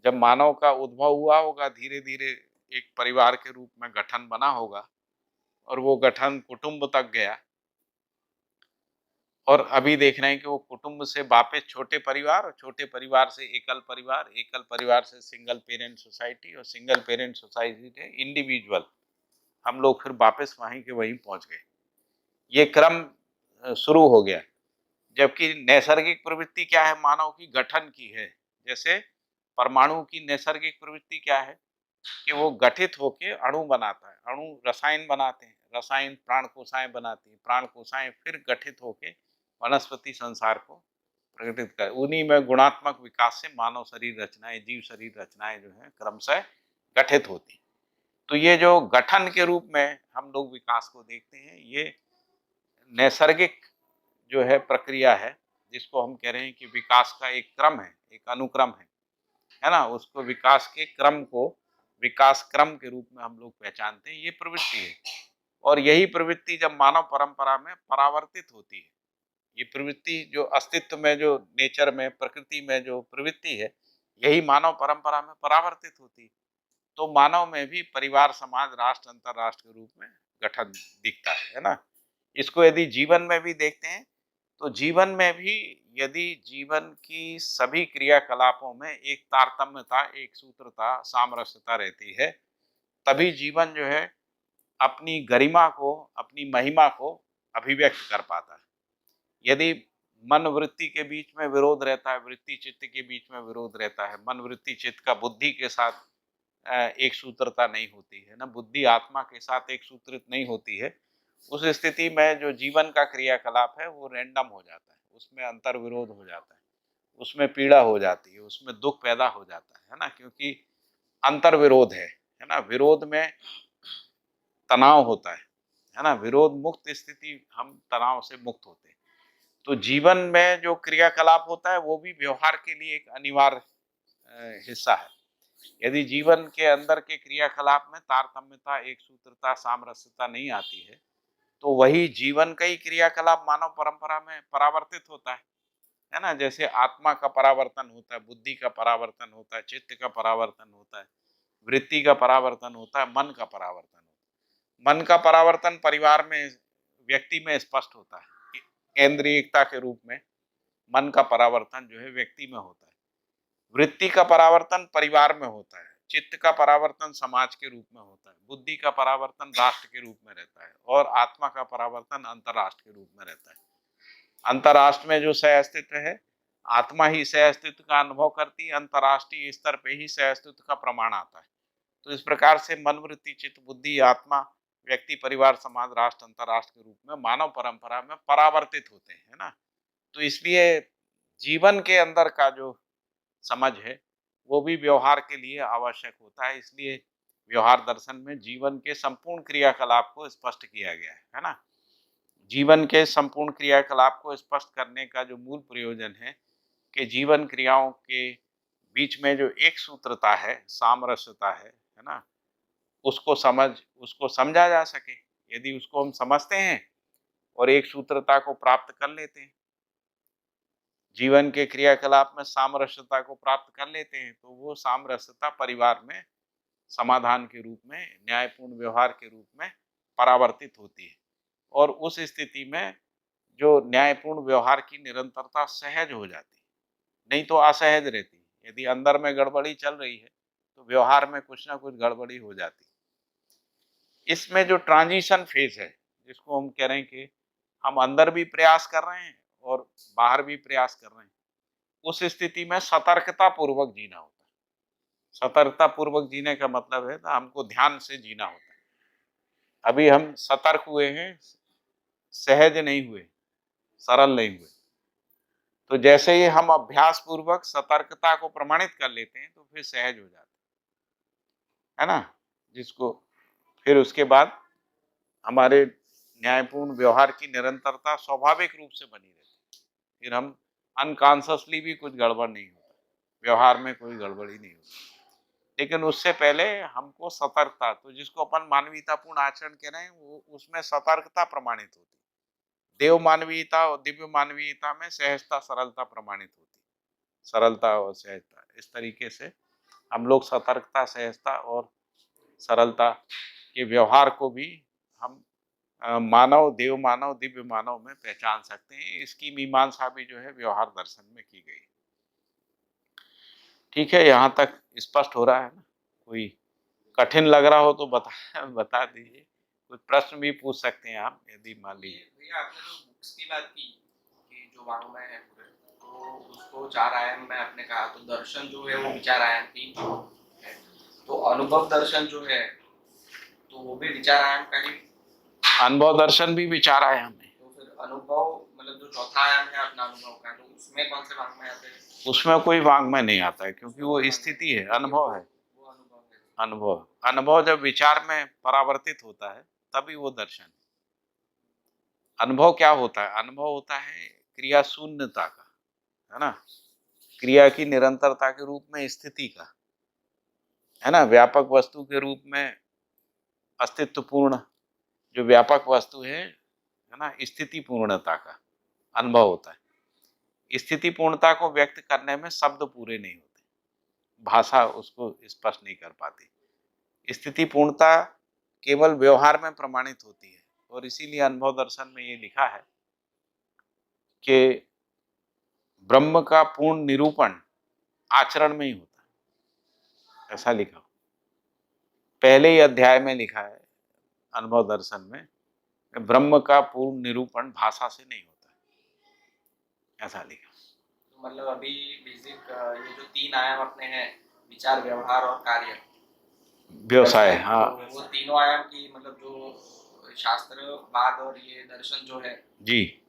जब मानव का उद्भव हुआ होगा, धीरे धीरे एक परिवार के रूप में गठन बना होगा और वो गठन कुटुंब तक गया और अभी देख रहे हैं कि वो कुटुंब से वापस छोटे परिवार और छोटे परिवार से एकल परिवार, एकल परिवार से सिंगल पेरेंट सोसाइटी और सिंगल पेरेंट सोसाइटी से इंडिविजुअल, हम लोग फिर वापस वहीं के वहीं पहुंच गए। ये क्रम शुरू हो गया। जबकि नैसर्गिक प्रवृत्ति क्या है मानव की? गठन की है। जैसे परमाणु की नैसर्गिक प्रवृत्ति क्या है कि वो गठित होकर अणु बनाता है, अणु रसायन बनाते हैं, रसायन प्राण कोशाएं बनाती है, प्राण कोशाएं फिर गठित होकर वनस्पति संसार को प्रकटित कर, उन्हीं में गुणात्मक विकास से मानव शरीर रचनाएं, जीव शरीर रचनाएं जो है क्रमशः गठित होती। तो ये जो गठन के रूप में हम लोग विकास को देखते हैं, ये नैसर्गिक जो है प्रक्रिया है, जिसको हम कह रहे हैं कि विकास का एक क्रम है, एक अनुक्रम है ना। उसको विकास के क्रम को विकास क्रम के रूप में हम लोग पहचानते हैं। ये प्रवृत्ति है और यही प्रवृत्ति जब मानव परंपरा में परावर्तित होती है, ये प्रवृत्ति जो अस्तित्व में, जो नेचर में, प्रकृति में जो प्रवृत्ति है, यही मानव परंपरा में परावर्तित होती है। तो मानव में भी परिवार, समाज, राष्ट्र, अंतरराष्ट्र के रूप में गठन दिखता है ना। इसको यदि जीवन में भी देखते हैं तो जीवन में भी यदि जीवन की सभी क्रियाकलापों में एक तारतम्यता, एक सूत्रता, सामरस्यता रहती है, तभी जीवन जो है अपनी गरिमा को, अपनी महिमा को अभिव्यक्त कर पाता है। यदि मन वृत्ति के बीच में विरोध रहता है, वृत्ति चित्त के बीच में विरोध रहता है, मन वृत्ति चित्त का बुद्धि के साथ एक सूत्रता नहीं होती है ना, बुद्धि आत्मा के साथ एक सूत्रित नहीं होती है, उस स्थिति में जो जीवन का क्रियाकलाप है वो रैंडम हो जाता है, उसमें अंतर विरोध हो जाता है, उसमें पीड़ा हो जाती है, उसमें दुख पैदा हो जाता है ना। क्योंकि अंतर विरोध है ना। विरोध में तनाव होता है ना। विरोध मुक्त स्थिति, हम तनाव से मुक्त होते हैं। तो जीवन में जो क्रियाकलाप होता है वो भी व्यवहार के लिए एक अनिवार्य हिस्सा है। यदि जीवन के अंदर के क्रियाकलाप में तारतम्यता, एक सूत्रता, सामरस्यता नहीं आती है वही जीवन का ही क्रियाकलाप मानव परंपरा में परावर्तित होता है ना। जैसे आत्मा का परावर्तन होता है, बुद्धि का परावर्तन होता है, चित्त का परावर्तन होता है, वृत्ति का परावर्तन होता है, मन का परावर्तन होता है। मन का परावर्तन परिवार में, व्यक्ति में स्पष्ट होता है, केंद्रीयता के रूप में मन का परावर्तन जो है व्यक्ति में होता है। वृत्ति का परावर्तन परिवार में होता है, चित्त का परावर्तन समाज के रूप में होता है, बुद्धि का परावर्तन राष्ट्र के रूप में रहता है, और आत्मा का परावर्तन अंतर्राष्ट्र के रूप में रहता है। अंतर्राष्ट्र में जो सह अस्तित्व है, आत्मा ही सह अस्तित्व का अनुभव करती है, अंतर्राष्ट्रीय स्तर पे ही सह अस्तित्व का प्रमाण आता है। तो इस प्रकार से मन, वृत्ति, चित्त, बुद्धि, आत्मा, व्यक्ति, परिवार, समाज, राष्ट्र, अंतर्राष्ट्र के रूप में मानव परंपरा में परावर्तित होते हैं, है ना। तो इसलिए जीवन के अंदर का जो समझ है वो भी व्यवहार के लिए आवश्यक होता है। इसलिए व्यवहार दर्शन में जीवन के संपूर्ण क्रियाकलाप को स्पष्ट किया गया है ना। जीवन के संपूर्ण क्रियाकलाप को स्पष्ट करने का जो मूल प्रयोजन है कि जीवन क्रियाओं के बीच में जो एक सूत्रता है, सामरस्यता है ना, उसको समझा जा सके। यदि उसको हम समझते हैं और एक सूत्रता को प्राप्त कर लेते हैं, जीवन के क्रियाकलाप में सामरस्यता को प्राप्त कर लेते हैं, तो वो सामरस्यता परिवार में समाधान के रूप में, न्यायपूर्ण व्यवहार के रूप में परावर्तित होती है। और उस स्थिति में जो न्यायपूर्ण व्यवहार की निरंतरता सहज हो जाती है, नहीं तो असहज रहती है। यदि अंदर में गड़बड़ी चल रही है तो व्यवहार में कुछ ना कुछ गड़बड़ी हो जाती है। इसमें जो ट्रांजिशन फेज है, जिसको हम कह रहे हैं कि हम अंदर भी प्रयास कर रहे हैं और बाहर भी प्रयास कर रहे हैं, उस स्थिति में सतर्कता पूर्वक जीना होता है। सतर्कता पूर्वक जीने का मतलब है ना, हमको ध्यान से जीना होता है। अभी हम सतर्क हुए हैं, सहज नहीं हुए, सरल नहीं हुए। तो जैसे ही हम अभ्यास पूर्वक सतर्कता को प्रमाणित कर लेते हैं तो फिर सहज हो जाते है ना। जिसको फिर उसके बाद हमारे न्यायपूर्ण व्यवहार की निरंतरता स्वाभाविक रूप से बनी रहती है। फिर हम अनकॉन्शियसली भी कुछ गड़बड़ नहीं होता, व्यवहार में कोई गड़बड़ी नहीं होती। लेकिन उससे पहले हमको सतर्कता, तो जिसको अपन मानवीयतापूर्ण आचरण कह रहे हैं, वो उसमें सतर्कता प्रमाणित होती है। देव मानवीयता और दिव्य मानवीयता में सहजता, सरलता प्रमाणित होती है। सरलता और सहजता, इस तरीके से हम लोग सतर्कता, सहजता और सरलता के व्यवहार को भी हम मानव, देव मानव, दिव्य मानव में पहचान सकते हैं। इसकी मीमांसा भी जो है व्यवहार दर्शन में की गई। ठीक है, यहाँ तक स्पष्ट हो रहा है ना। कोई कठिन लग रहा हो तो बता दीजिए। कुछ प्रश्न भी पूछ सकते हैं आप, यदि मान लीजिए। भैया आपने जो बुक्स की बात की कि जो वाङ्मय है पूरे, तो उसको 4 आयाम में आपने कहा, तो दर्शन जो है वो विचार आयाम की है, तो अनुभव दर्शन जो है तो वो भी विचार आयाम का ही। अनुभव दर्शन भी विचार आयाम है। तो फिर अनुभव मतलब जो चौथा आयाम है अपना अनुभव का, तो उसमें कौन से वाङ्मय आते हैं? उसमें कोई वाङ्मय नहीं आता है, क्योंकि वो स्थिति है, अनुभव है। वो अनुभव है। अनुभव, अनुभव जब विचार में परावर्तित होता है तभी वो दर्शन है। अनुभव क्या होता है? अनुभव होता है क्रिया शून्यता का, है ना, क्रिया की निरंतरता के रूप में स्थिति का, है ना, व्यापक वस्तु के रूप में अस्तित्वपूर्ण जो व्यापक वस्तु है ना, स्थिति पूर्णता का अनुभव होता है। स्थिति पूर्णता को व्यक्त करने में शब्द पूरे नहीं होते, भाषा उसको स्पष्ट नहीं कर पाती। स्थिति पूर्णता केवल व्यवहार में प्रमाणित होती है, और इसीलिए अनुभव दर्शन में ये लिखा है कि ब्रह्म का पूर्ण निरूपण आचरण में ही होता है, ऐसा लिखा। पहले ही अध्याय में लिखा है अनुभव दर्शन में, ब्रह्म का पूर्ण निरूपण भाषा से नहीं होता है, ऐसा लिखा। तो मतलब अभी बेसिक ये जो 3 आयाम अपने हैं, विचार, व्यवहार और कार्य, व्यवसाय, हाँ, तो वो तीनों आयाम की मतलब जो शास्त्रवाद और ये दर्शन जो है जी,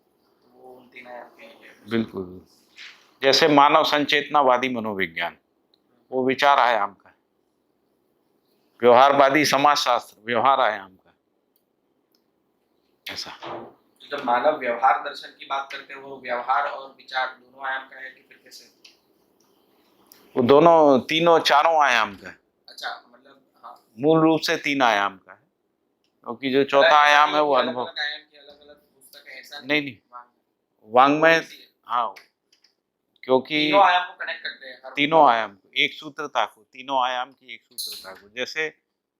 वो उन 3 आयाम के ही है। बिल्कुल। जैसे मानव संचेतनावादी मनोविज्ञान, वो विचार आयाम का है। व्यवहारवादी समाजशास्त्र व्यवहार आयाम का, ऐसा। तो जब मानव व्यवहार दर्शन की बात करते हैं, वो व्यवहार और विचार दोनों आयाम का है कि फिर कैसे? वो दोनों, तीनों, चारों आयाम का है। अच्छा, मतलब हाँ, मूल रूप से 3 आयाम का है, क्योंकि जो चौथा आयाम है वो अनुभव। अलग आयाम की अलग ऐसा नहीं नहीं, वांग्मय वांग्मय, थोड़ी सी है। हाँ, क्योंकि तीनों आयाम को कनेक्ट करते हैं हर तीनों आयाम को, एक सूत्रता को, तीनों आयाम की एक सूत्रता को, जैसे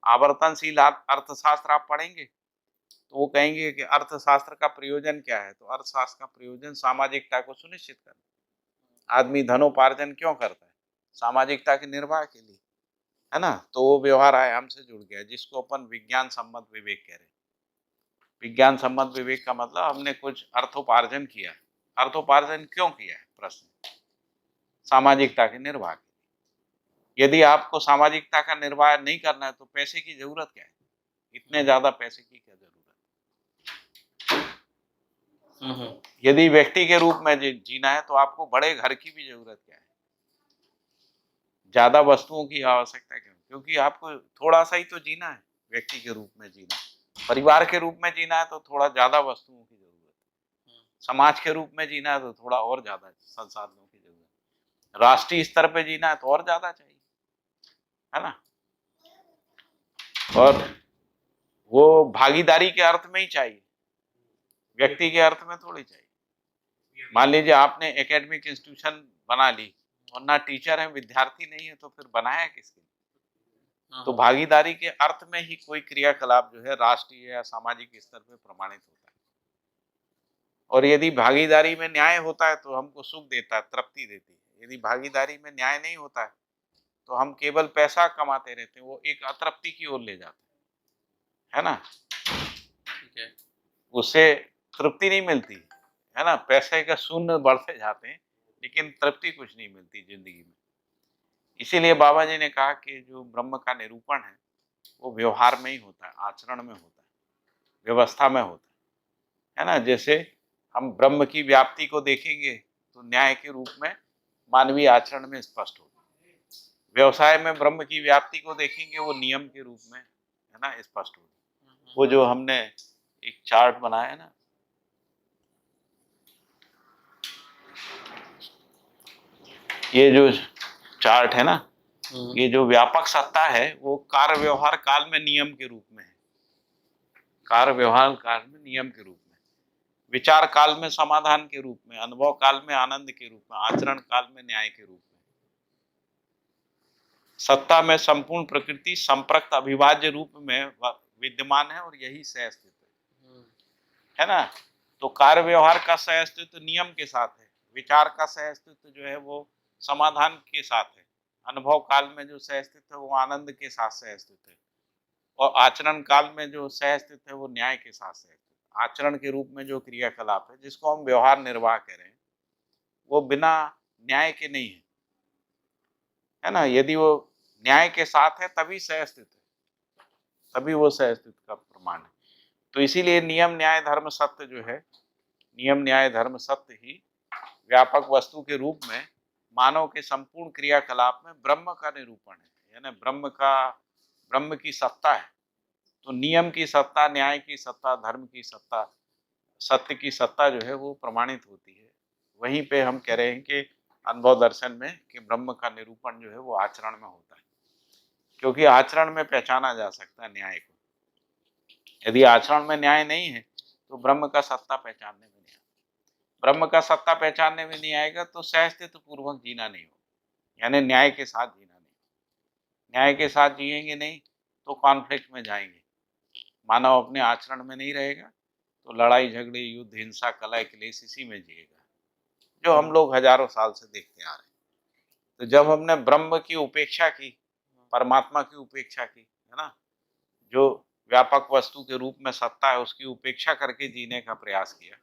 आवर्तनशील अर्थशास्त्र आप पढ़ेंगे तो वो कहेंगे कि अर्थशास्त्र का प्रयोजन क्या है, तो अर्थशास्त्र का प्रयोजन सामाजिकता को सुनिश्चित करना। आदमी धनोपार्जन क्यों करता है? सामाजिकता के निर्वाह के लिए, है ना। तो वो व्यवहार आयाम से जुड़ गया, जिसको अपन विज्ञान सम्मत विवेक कह रहे हैं। विज्ञान सम्मत विवेक का मतलब हमने कुछ अर्थोपार्जन किया। अर्थोपार्जन क्यों किया है? प्रश्न, सामाजिकता के निर्वाह के लिए। यदि आपको सामाजिकता का निर्वाह नहीं करना है तो पैसे की जरूरत क्या है? इतने ज्यादा पैसे की क्या जरूरत? यदि व्यक्ति के रूप में जीना है तो आपको बड़े घर की भी जरूरत क्या है? ज्यादा वस्तुओं की आवश्यकता क्यों? क्योंकि आपको थोड़ा सा ही तो जीना है, व्यक्ति के रूप में जीना, परिवार के रूप में जीना है तो थोड़ा ज्यादा वस्तुओं की जरूरत है, समाज के रूप में जीना है तो थोड़ा और ज्यादा संसाधनों की जरूरत है, राष्ट्रीय स्तर पे जीना है तो और ज्यादा चाहिए, है ना। और वो भागीदारी के अर्थ में ही चाहिए, व्यक्ति के अर्थ में थोड़ी चाहिए। मान लीजिए आपने एकेडमिक इंस्टीट्यूशन बना ली और ना टीचर है, विद्यार्थी नहीं है, तो फिर बनाया किसके लिए? तो भागीदारी के अर्थ में ही कोई क्रियाकलाप जो है राष्ट्रीय या सामाजिक स्तर पे प्रमाणित होता है। और यदि भागीदारी में न्याय होता है तो हमको सुख देता है, तृप्ति देती है। यदि भागीदारी में न्याय नहीं होता है तो हम केवल पैसा कमाते रहते हैं, वो एक अतृप्ति की ओर ले जाते हैं, है ना। ठीक है। उससे तृप्ति नहीं मिलती, है ना। पैसे का शून्य बढ़ते जाते हैं लेकिन तृप्ति कुछ नहीं मिलती जिंदगी में। इसीलिए बाबा जी ने कहा कि जो ब्रह्म का निरूपण है वो व्यवहार में ही होता है, आचरण में होता है, व्यवस्था में होता है ना। जैसे हम ब्रह्म की व्याप्ति को देखेंगे तो न्याय के रूप में मानवीय आचरण में स्पष्ट होगा। व्यवसाय में ब्रह्म की व्याप्ति को देखेंगे वो नियम के रूप में, है ना, स्पष्ट होगा। वो जो हमने एक चार्ट बनाया है ना, ये जो चार्ट है ना, ये जो व्यापक सत्ता है वो कार्य व्यवहार काल में नियम के रूप में है, कार्य व्यवहार काल में नियम के रूप में, विचार काल में समाधान के रूप में, अनुभव काल में आनंद के रूप में, आचरण काल में न्याय के रूप में। सत्ता में संपूर्ण प्रकृति संप्रक्त अविभाज्य रूप में विद्यमान है और यही सह अस्तित्व है ना। तो कार्य व्यवहार का सह अस्तित्व नियम के साथ है, विचार का सह अस्तित्व जो है वो समाधान के साथ है, अनुभव काल में जो सह अस्तित्व है वो आनंद के साथ सह अस्तित्व है, और आचरण काल में जो सह अस्तित्व है वो न्याय के साथ सह अस्तित्व। आचरण के रूप में जो क्रियाकलाप है जिसको हम व्यवहार निर्वाह कह रहे हैं वो बिना न्याय के नहीं है ना। यदि वो न्याय के साथ है तभी सह अस्तित्व है, तभी वो सह अस्तित्व का प्रमाण है। तो इसीलिए नियम न्याय धर्म सत्य जो है, नियम न्याय धर्म सत्य ही व्यापक वस्तु के रूप में मानव के संपूर्ण क्रियाकलाप में ब्रह्म का निरूपण है, यानी ब्रह्म की सत्ता है। तो नियम की सत्ता, न्याय की सत्ता, धर्म की सत्ता, सत्य की सत्ता जो है वो प्रमाणित होती है। वहीं पे हम कह रहे हैं कि अनुभव दर्शन में कि ब्रह्म का निरूपण जो है वो आचरण में होता है, क्योंकि आचरण में पहचाना जा सकता है न्याय को। यदि आचरण में न्याय नहीं है तो ब्रह्म का सत्ता पहचानने में नहीं आएगा। ब्रह्म का सत्ता पहचानने में नहीं आएगा तो सहस्तित्व पूर्वक जीना नहीं होगा, यानी न्याय के साथ जीना नहीं। न्याय के साथ जिएंगे नहीं तो कॉन्फ्लिक्ट में जाएंगे। मानव अपने आचरण में नहीं रहेगा तो लड़ाई झगड़े, युद्ध, हिंसा, कलह, क्लेश इसी में जिएगा, जो हम लोग हजारों साल से देखते आ रहे हैं। तो जब हमने ब्रह्म की उपेक्षा की, परमात्मा की उपेक्षा की, है ना, जो व्यापक वस्तु के रूप में सत्ता है उसकी उपेक्षा करके जीने का प्रयास किया,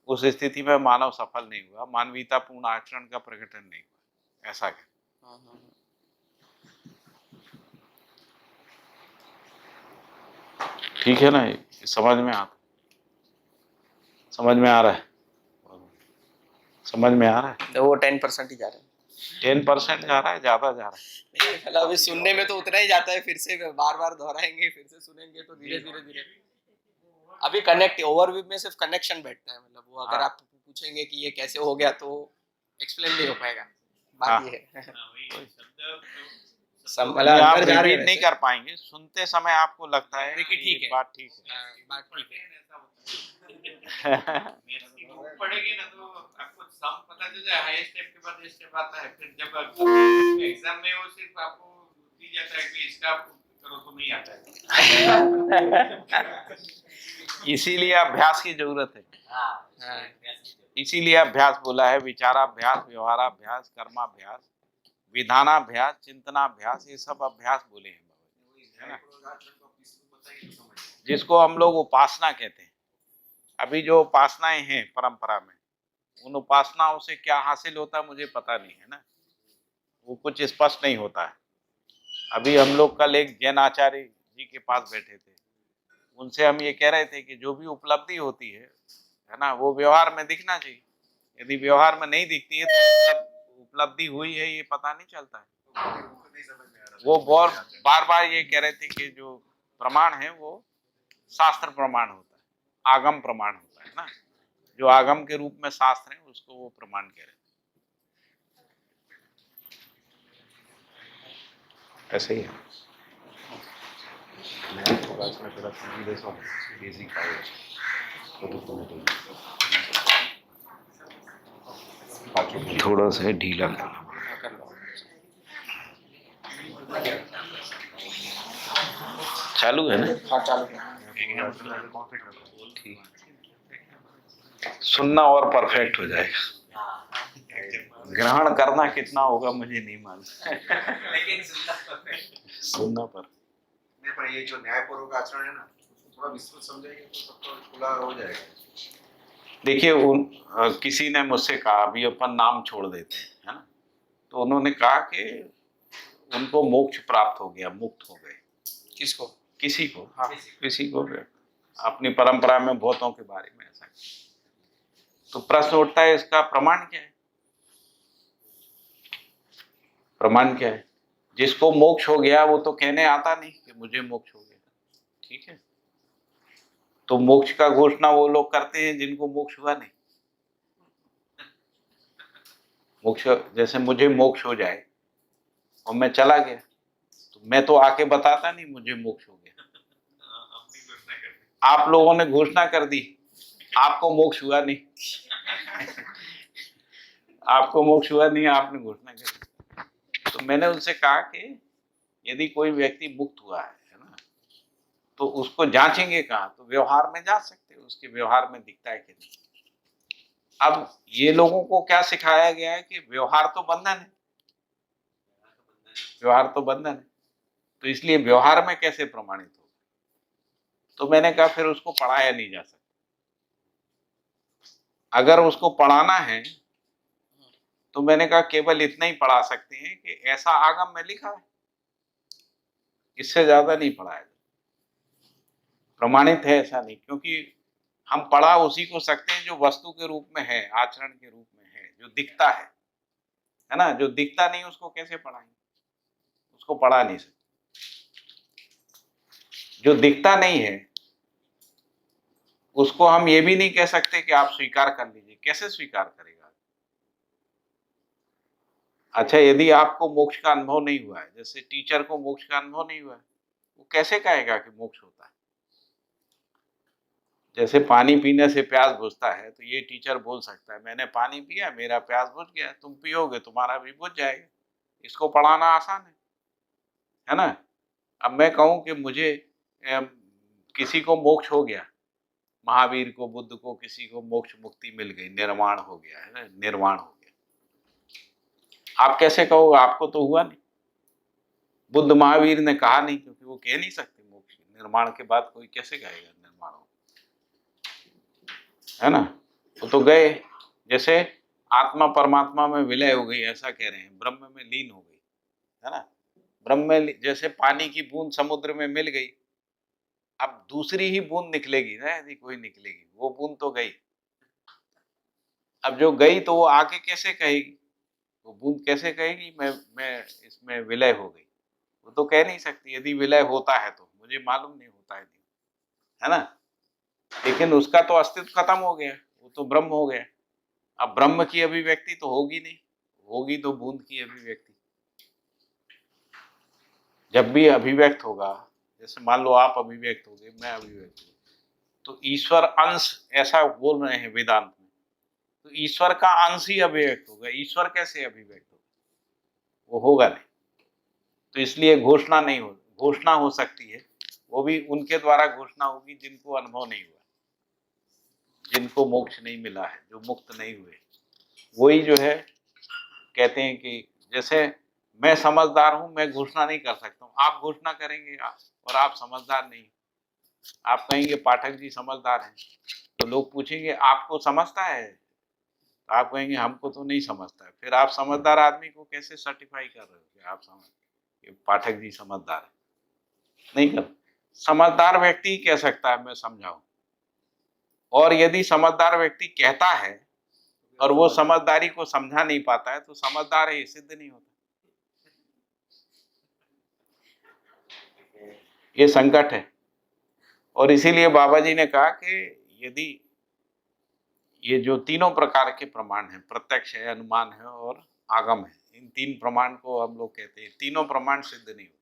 उस स्थिति में मानव सफल नहीं हुआ, मानवीयतापूर्ण आचरण का प्रकटन नहीं हुआ। ऐसा क्या? ठीक है ना, ये समझ में आता, समझ में आ रहा है, समझ में आ रहा है। तो वो 10% ही जा रहा है, 10% जा रहा है, ज्यादा जा रहा है। नहीं मतलब अभी सुनने में तो उतना ही जाता है, फिर से बार बार दोहराएंगे, फिर से सुनेंगे तो धीरे धीरे अभी कनेक्ट, ओवरव्यू में सिर्फ कनेक्शन बैठता है। मतलब वो अगर आप पूछेंगे कि ये कैसे हो गया तो एक्सप्लेन नहीं हो पाएगा। बात ये है आप रिपीट नहीं कर पाएंगे, सुनते समय आपको लगता है कि ठीक है, बात ठीक है, बात ठीक है। मैथ्स की बुक पढ़ेंगे ना तो आपको सम पता चल जाए, हाईएस्ट स्टेप के बाद ये स्टेप आता है, फिर जब एग्जाम में वो सिर्फ आपको दी जाता है कि इसका करो तो नहीं आता है। इसीलिए अभ्यास की जरूरत है। हाँ। इसीलिए अभ्यास बोला है, विचाराभ्यास, व्यवहाराभ्यास, कर्माभ्यास, विधानाभ्यास, चिंतनाभ्यास, ये सब अभ्यास बोले हैं बाबा, है ना, जिसको हम लोग उपासना कहते हैं। अभी जो उपासनाएं हैं परंपरा में, उन उपासनाओं से क्या हासिल होता है मुझे पता नहीं है ना, वो कुछ स्पष्ट नहीं होता है। अभी हम लोग कल एक जैन आचार्य जी के पास बैठे थे, उनसे हम ये कह रहे थे कि जो भी उपलब्धि होती है ना, वो व्यवहार में दिखना चाहिए। यदि व्यवहार में नहीं दिखती है तो उपलब्धि हुई है ये पता नहीं चलता है। वो बहुत बार बार ये कह रहे थे कि जो प्रमाण है वो शास्त्र प्रमाण होता है, आगम प्रमाण होता है ना, जो आगम के रूप में शास्त्र है उसको वो प्रमाण कह रहे हैं। ऐसे ही है। थोड़ा सा ढीला करना चालू है ना? हाँ चालू है। ठीक, सुनना और परफेक्ट हो जाएगा। ग्रहण करना कितना होगा मुझे नहीं मालूम, लेकिन सुनना पर नहीं, पर ये जो न्यायपूर्वक आचरण है ना, उसको थोड़ा विस्तृत समझाइए तो सबको खुला हो जाएगा। देखिए, किसी ने मुझसे कहा, अभी अपन नाम छोड़ देते हैं, है ना, तो उन्होंने कहा कि उनको मोक्ष प्राप्त हो गया, मुक्त हो गए। किसको? किसी को, हाँ। किसी को भी, अपनी परंपरा में बहुतों के बारे में ऐसा। तो प्रश्न उठता है, इसका प्रमाण क्या है? प्रमाण क्या है? जिसको मोक्ष हो गया वो तो कहने आता नहीं कि मुझे मोक्ष हो गया, ठीक है। तो मोक्ष का घोषणा वो लोग करते हैं जिनको मोक्ष हुआ नहीं। मोक्ष, जैसे मुझे मोक्ष हो जाए और मैं चला गया, तो मैं तो आके बताता नहीं मुझे मोक्ष हो गया। आप लोगों ने घोषणा कर दी, आपको मोक्ष हुआ नहीं। आपको मोक्ष हुआ नहीं, आपने घोषणा कर दी। तो मैंने उनसे कहा कि यदि कोई व्यक्ति मुक्त हुआ है ना, तो उसको जांचेंगे कहाँ? तो व्यवहार में जा सकते हैं, उसके व्यवहार में दिखता है कि नहीं। अब ये लोगों को क्या सिखाया गया है कि व्यवहार तो बंधन है, व्यवहार तो बंधन है, तो इसलिए व्यवहार में कैसे प्रमाणित होगा? तो मैंने कहा फिर उसको पढ़ाया नहीं जा सकता। अगर उसको पढ़ाना है तो मैंने कहा केवल इतना ही पढ़ा सकते हैं कि ऐसा आगम में लिखा है, इससे ज्यादा नहीं पढ़ाया जाए। प्रमाणित है ऐसा नहीं, क्योंकि हम पढ़ा उसी को सकते हैं जो वस्तु के रूप में है, आचरण के रूप में है, जो दिखता है ना। जो दिखता नहीं उसको कैसे पढ़ाएंगे? उसको पढ़ा नहीं सकते। जो दिखता नहीं है उसको हम ये भी नहीं कह सकते कि आप स्वीकार कर लीजिए। कैसे स्वीकार करेगा? अच्छा, यदि आपको मोक्ष का अनुभव नहीं हुआ है, जैसे टीचर को मोक्ष का अनुभव नहीं हुआ है, वो कैसे कहेगा कि मोक्ष होता है? जैसे पानी पीने से प्यास बुझता है, तो ये टीचर बोल सकता है मैंने पानी पिया, मेरा प्यास बुझ गया, तुम पियोगे तुम्हारा भी बुझ जाएगा। इसको पढ़ाना आसान है ना। अब मैं कहूं कि मुझे किसी को मोक्ष हो गया, महावीर को, बुद्ध को, किसी को मोक्ष मुक्ति मिल गई, निर्वाण हो गया है ना, निर्वाण हो गया, आप कैसे कहोगे? आपको तो हुआ नहीं। बुद्ध महावीर ने कहा नहीं, क्योंकि वो कह नहीं सकते मोक्ष निर्माण के बाद कोई कैसे कहेगा निर्माण हो, है ना। वो तो गए, जैसे आत्मा परमात्मा में विलय हो गई ऐसा कह रहे हैं, ब्रह्म में लीन हो गई, है ना। ब्रह्म में जैसे पानी की बूंद समुद्र में मिल गई, अब दूसरी ही बूंद निकलेगी ना, यदि कोई निकलेगी, वो बूंद तो गई। अब जो गई तो वो आके कैसे कहेगी? वो बूंद कैसे कहेगी मैं इसमें विलय हो गई? वो तो कह नहीं सकती। यदि विलय होता है तो मुझे मालूम नहीं होता है, नहीं, है ना। लेकिन उसका तो अस्तित्व खत्म हो गया, वो तो ब्रह्म हो गया। अब ब्रह्म की अभिव्यक्ति तो होगी नहीं, होगी तो बूंद की अभिव्यक्ति। जब भी अभिव्यक्त होगा, जैसे मान लो आप अभिव्यक्त हो गए, मैं अभिव्यक्त हूँ, तो ईश्वर अंश ऐसा बोल रहे हैं वेदांत में, तो ईश्वर का अंश ही अभिव्यक्त होगा, ईश्वर कैसे अभिव्यक्त होगा, वो होगा नहीं। तो इसलिए घोषणा नहीं हो, घोषणा हो सकती है, वो भी उनके द्वारा घोषणा होगी जिनको अनुभव नहीं हुआ, जिनको मोक्ष नहीं मिला है, जो मुक्त नहीं हुए। वही जो है कहते हैं कि जैसे मैं समझदार हूं, मैं घोषणा नहीं कर सकता हूं, आप घोषणा करेंगे और आप समझदार नहीं, आप कहेंगे पाठक जी समझदार हैं, तो लोग पूछेंगे आपको समझता है, तो आप कहेंगे हमको तो नहीं समझता है। फिर आप समझदार आदमी को कैसे सर्टिफाई कर रहे हो कि आप समझ, कि पाठक जी समझदार है? नहीं कर, समझदार व्यक्ति ही कह सकता है मैं समझाऊं, और यदि समझदार व्यक्ति कहता है और वो समझदारी को समझा नहीं पाता है तो समझदार है, ये सिद्ध नहीं होता। ये संकट है। और इसीलिए बाबा जी ने कहा कि यदि ये जो तीनों प्रकार के प्रमाण हैं, प्रत्यक्ष है, अनुमान है और आगम है, इन तीन प्रमाण को हम लोग कहते हैं, तीनों प्रमाण सिद्ध नहीं होते,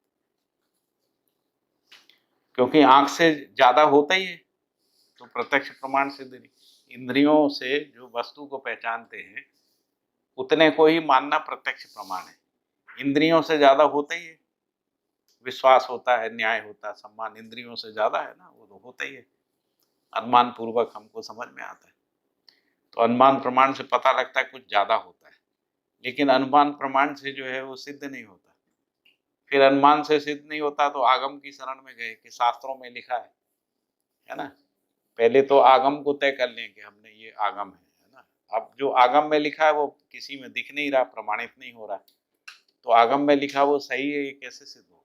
क्योंकि आंख से ज्यादा होता ही है, तो प्रत्यक्ष प्रमाण सिद्ध नहीं। इंद्रियों से जो वस्तु को पहचानते हैं उतने को ही मानना प्रत्यक्ष प्रमाण है। इंद्रियों से ज्यादा होता ही है, विश्वास होता है, न्याय होता है, सम्मान इंद्रियों से ज्यादा है ना, वो तो होता ही है। अनुमान पूर्वक हमको समझ में आता है, तो अनुमान प्रमाण से पता लगता है कुछ ज्यादा होता है, लेकिन अनुमान प्रमाण से जो है वो सिद्ध नहीं होता। फिर अनुमान से सिद्ध नहीं होता तो आगम की शरण में गए कि शास्त्रों में लिखा है ना। पहले तो आगम को तय कर लें कि हमने ये आगम है ना। अब जो आगम में लिखा है वो किसी में दिख नहीं रहा, प्रमाणित नहीं हो रहा, तो आगम में लिखा वो सही है, ये कैसे सिद्ध होगा?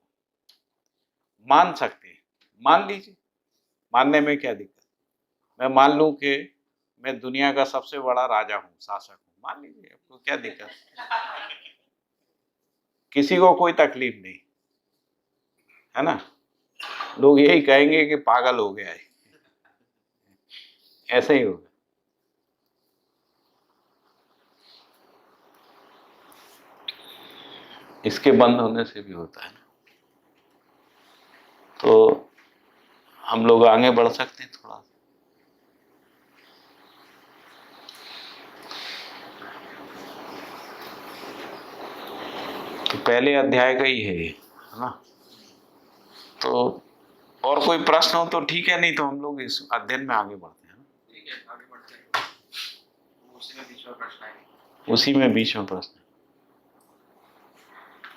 मान सकते हैं, मान लीजिए, मानने में क्या दिक्कत? मैं मान लूं कि मैं दुनिया का सबसे बड़ा राजा हूं, शासक हूं, मान लीजिए, आपको क्या दिक्कत? किसी को कोई तकलीफ नहीं है ना। लोग यही कहेंगे कि पागल हो गया है, ऐसे ही होगा। इसके बंद होने से भी होता है ना। तो हम लोग आगे बढ़ सकते हैं थोड़ा। तो पहले अध्याय का ही है ये, है ना। तो और कोई प्रश्न हो तो ठीक है, नहीं तो हम लोग इस अध्ययन में आगे बढ़ते हैं। ठीक है, आगे बढ़ते हैं। उसी में बीच में प्रश्न आएंगे। उसी में बीच में प्रश्न।